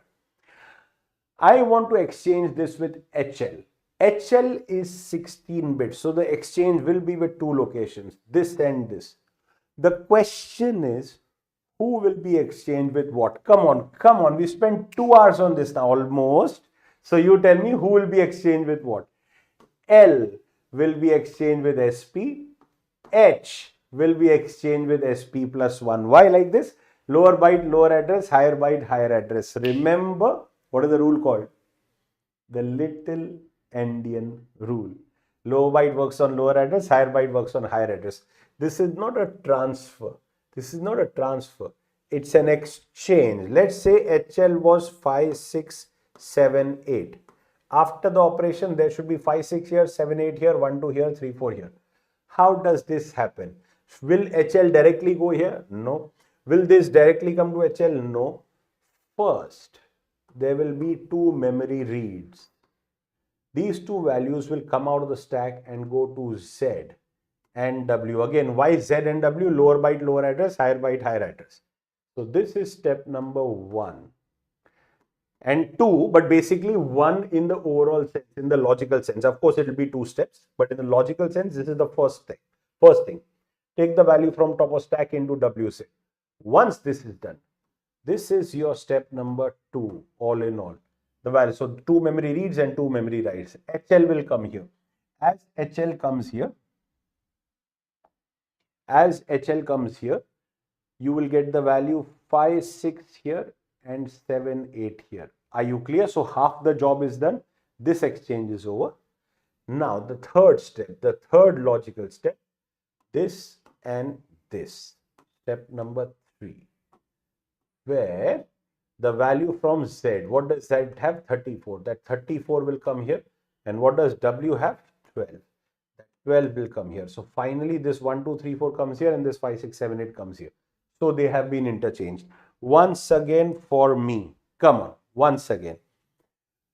I want to exchange this with HL. HL is 16 bits. So the exchange will be with two locations, this and this. The question is, who will be exchanged with what? Come on. We spent 2 hours on this now almost. So you tell me who will be exchanged with what? L will be exchanged with SP. H will be exchanged with SP plus 1. Why like this? Lower byte, lower address, higher byte, higher address. Remember, what is the rule called? The little endian rule. Lower byte works on lower address, higher byte works on higher address. This is not a transfer. This is not a transfer. It's an exchange. Let's say HL was 5, 6, 7, 8. After the operation, there should be 5, 6 here, 7, 8 here, 1, 2 here, 3, 4 here. How does this happen? Will HL directly go here? No. Will this directly come to HL? No. First, there will be two memory reads. These two values will come out of the stack and go to Z and W. Again, why Z and W? Lower byte, lower address, higher byte, higher address. So this is step number 1. And 2, but basically 1 in the overall sense, in the logical sense. Of course, it will be 2 steps, but in the logical sense, this is the first thing. First thing, take the value from top of stack into WZ. Once this is done, this is your step number 2, all in all. The value, so 2 memory reads and 2 memory writes. HL will come here. As HL comes here, you will get the value 5, 6 here and 7, 8 here. Are you clear? So half the job is done. This exchange is over. Now the third step, the third logical step, this and this. Step number 3, where the value from Z, what does Z have? 34. That 34 will come here. And what does W have? 12. That 12 will come here. So finally this 1, 2, 3, 4 comes here and this 5, 6, 7, 8 comes here. So they have been interchanged. Once again for me, come on, once again.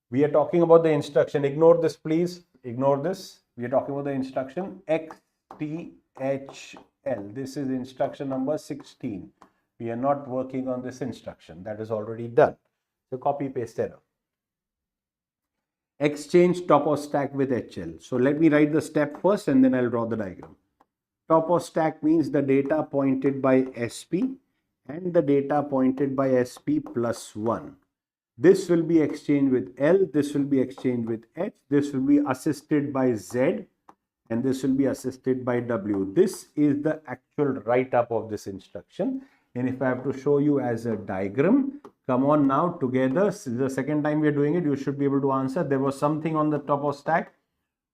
We are talking about the instruction. Ignore this, please. Ignore this. We are talking about the instruction XTHL. This is instruction number 16. We are not working on this instruction. That is already done. So copy paste error. Exchange top of stack with HL. So let me write the step first and then I'll draw the diagram. Top of stack means the data pointed by SP and the data pointed by SP plus 1. This will be exchanged with L, this will be exchanged with H, this will be assisted by Z, and this will be assisted by W. This is the actual write-up of this instruction. And if I have to show you as a diagram, come on now together. This is the second time we are doing it. You should be able to answer. There was something on the top of stack.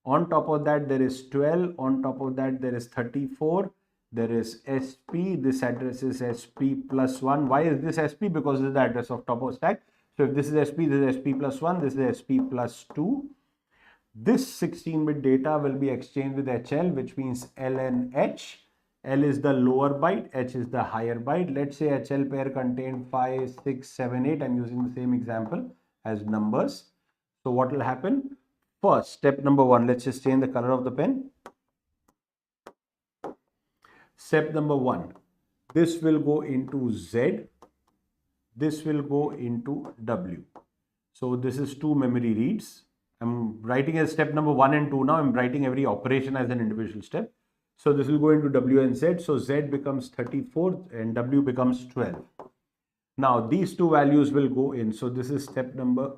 On top of that, there is 12. On top of that, there is 34. There is SP. This address is SP plus 1. Why is this SP? Because this is the address of top of stack. So if this is SP, this is SP plus 1. This is SP plus 2. This 16-bit data will be exchanged with HL, which means L and H. L is the lower byte, H is the higher byte. Let's say HL pair contained 5, 6, 7, 8. I'm using the same example as numbers. So what will happen? First, step number 1, let's just change the color of the pen. Step number 1, this will go into Z. This will go into W. So this is 2 memory reads. I'm writing as step number 1 and 2 now. I'm writing every operation as an individual step. So this will go into W and Z. So Z becomes 34 and W becomes 12. Now these two values will go in. So this is step number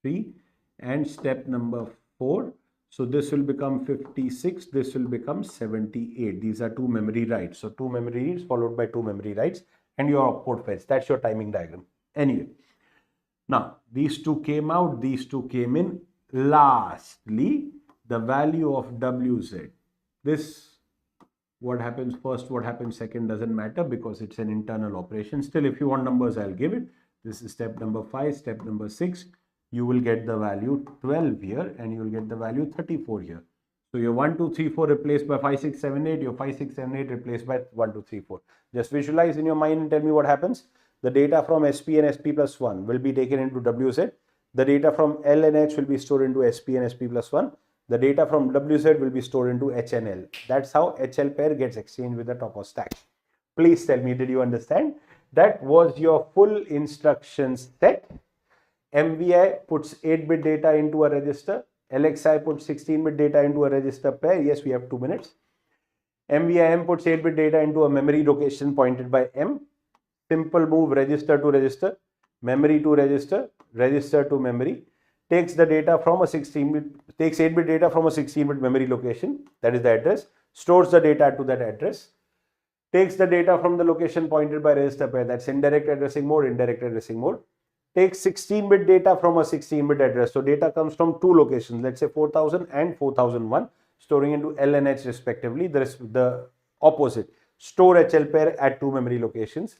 3 and step number 4. So this will become 56. This will become 78. These are 2 memory writes. So 2 memory reads followed by 2 memory writes and your output fetch. That's your timing diagram. Anyway, now these two came out. These two came in. Lastly, the value of WZ. This What happens first, what happens second doesn't matter because it's an internal operation. Still, if you want numbers, I'll give it. This is step number 5, step number 6. You will get the value 12 here and you will get the value 34 here. So your 1, 2, 3, 4 replaced by 5, 6, 7, 8, your 5, 6, 7, 8 replaced by 1, 2, 3, 4. Just visualize in your mind and tell me what happens. The data from SP and SP plus 1 will be taken into WZ. The data from L and H will be stored into SP and SP plus 1. The data from WZ will be stored into H and L. That's how HL pair gets exchanged with the top of stack. Please tell me, did you understand? That was your full instructions set. MVI puts 8-bit data into a register. LXI puts 16-bit data into a register pair. Yes, we have 2 minutes. MVIM puts 8-bit data into a memory location pointed by M. Simple move register to register, memory to register, register to memory. Takes the data from a 16-bit, takes 8-bit data from a 16-bit memory location, that is the address, stores the data to that address, takes the data from the location pointed by register pair, that's indirect addressing mode, indirect addressing mode, takes 16-bit data from a 16-bit address. So data comes from 2 locations, let's say 4000 and 4001, storing into L and H respectively. The opposite, store HL pair at 2 memory locations.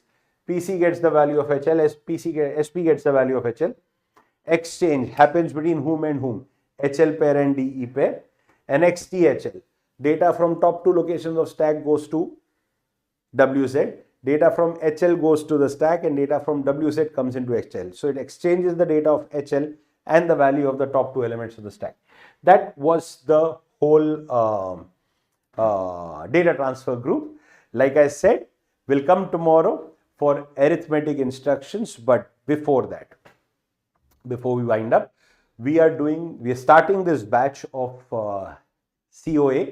PC gets the value of HL, SP gets the value of HL. Exchange happens between whom and whom? HL pair and DE pair. And XTHL, data from top 2 locations of stack goes to WZ. Data from HL goes to the stack and data from WZ comes into HL. So it exchanges the data of HL and the value of the top 2 elements of the stack. That was the whole data transfer group. Like I said, we'll come tomorrow for arithmetic instructions, but before that, before we wind up, we are starting this batch of COA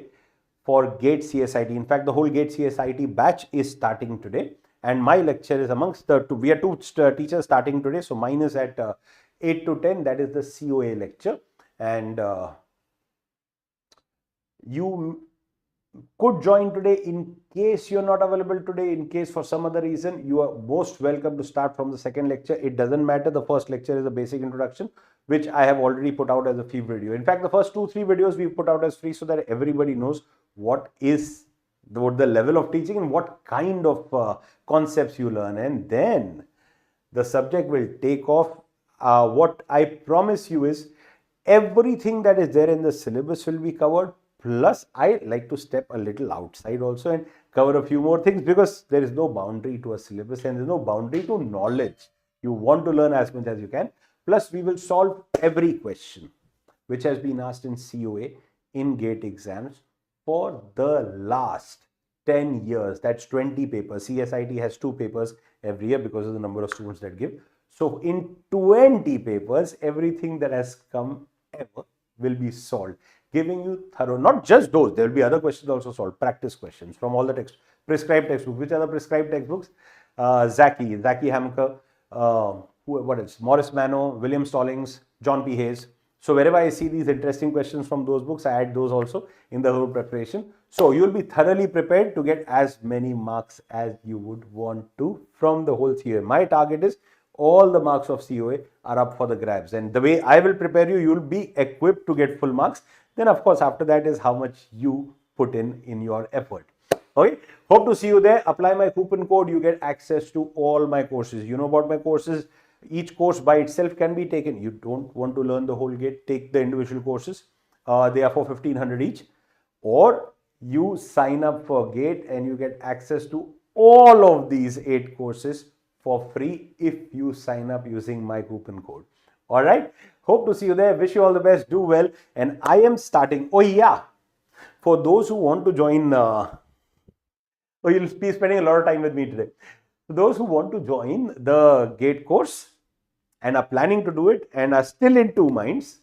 for GATE CSIT. In fact, the whole GATE CSIT batch is starting today, and my lecture is amongst the two. We are 2 teachers starting today, so mine is at 8 to 10. That is the COA lecture, and you could join today in case you're not available today. In case for some other reason, you are most welcome to start from the second lecture. It doesn't matter. The first lecture is a basic introduction, which I have already put out as a free video. In fact, the first 2-3 videos we put out as free so that everybody knows what is the level of teaching and what kind of concepts you learn, and then the subject will take off. What I promise you is everything that is there in the syllabus will be covered. Plus, I like to step a little outside also and cover a few more things, because there is no boundary to a syllabus and there is no boundary to knowledge. You want to learn as much as you can. Plus, we will solve every question which has been asked in COA in GATE exams for the last 10 years. That's 20 papers. CSIT has 2 papers every year because of the number of students that give. So, in 20 papers, everything that has come ever will be solved, giving you thorough, not just those, there will be other questions also solved, practice questions from all the prescribed textbooks. Which are the prescribed textbooks? Zaki Hamker, what else? Morris Mano, William Stallings, John P. Hayes. So wherever I see these interesting questions from those books, I add those also in the whole preparation. So you will be thoroughly prepared to get as many marks as you would want to from the whole COA. My target is all the marks of COA are up for the grabs, and the way I will prepare you, you will be equipped to get full marks. Then of course, after that is how much you put in your effort. Okay, hope to see you there. Apply my coupon code, you get access to all my courses. You know about my courses. Each course by itself can be taken. You don't want to learn the whole GATE, take the individual courses. They are for 1500 each, or you sign up for GATE and you get access to all of these 8 courses for free if you sign up using my coupon code. All right, hope to see you there. Wish you all the best. Do well. And I am starting. Oh yeah, for those who want to join, you'll be spending a lot of time with me today. For those who want to join the GATE course and are planning to do it and are still in 2 minds,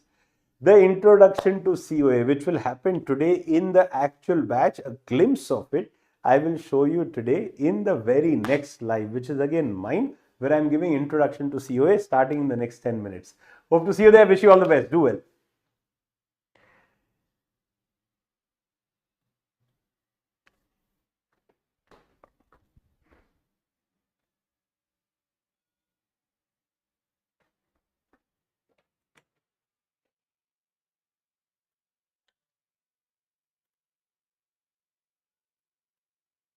the introduction to COA, which will happen today in the actual batch, a glimpse of it, I will show you today in the very next live, which is again mine, where I'm giving introduction to COA starting in the next 10 minutes. Hope to see you there. Wish you all the best. Do well.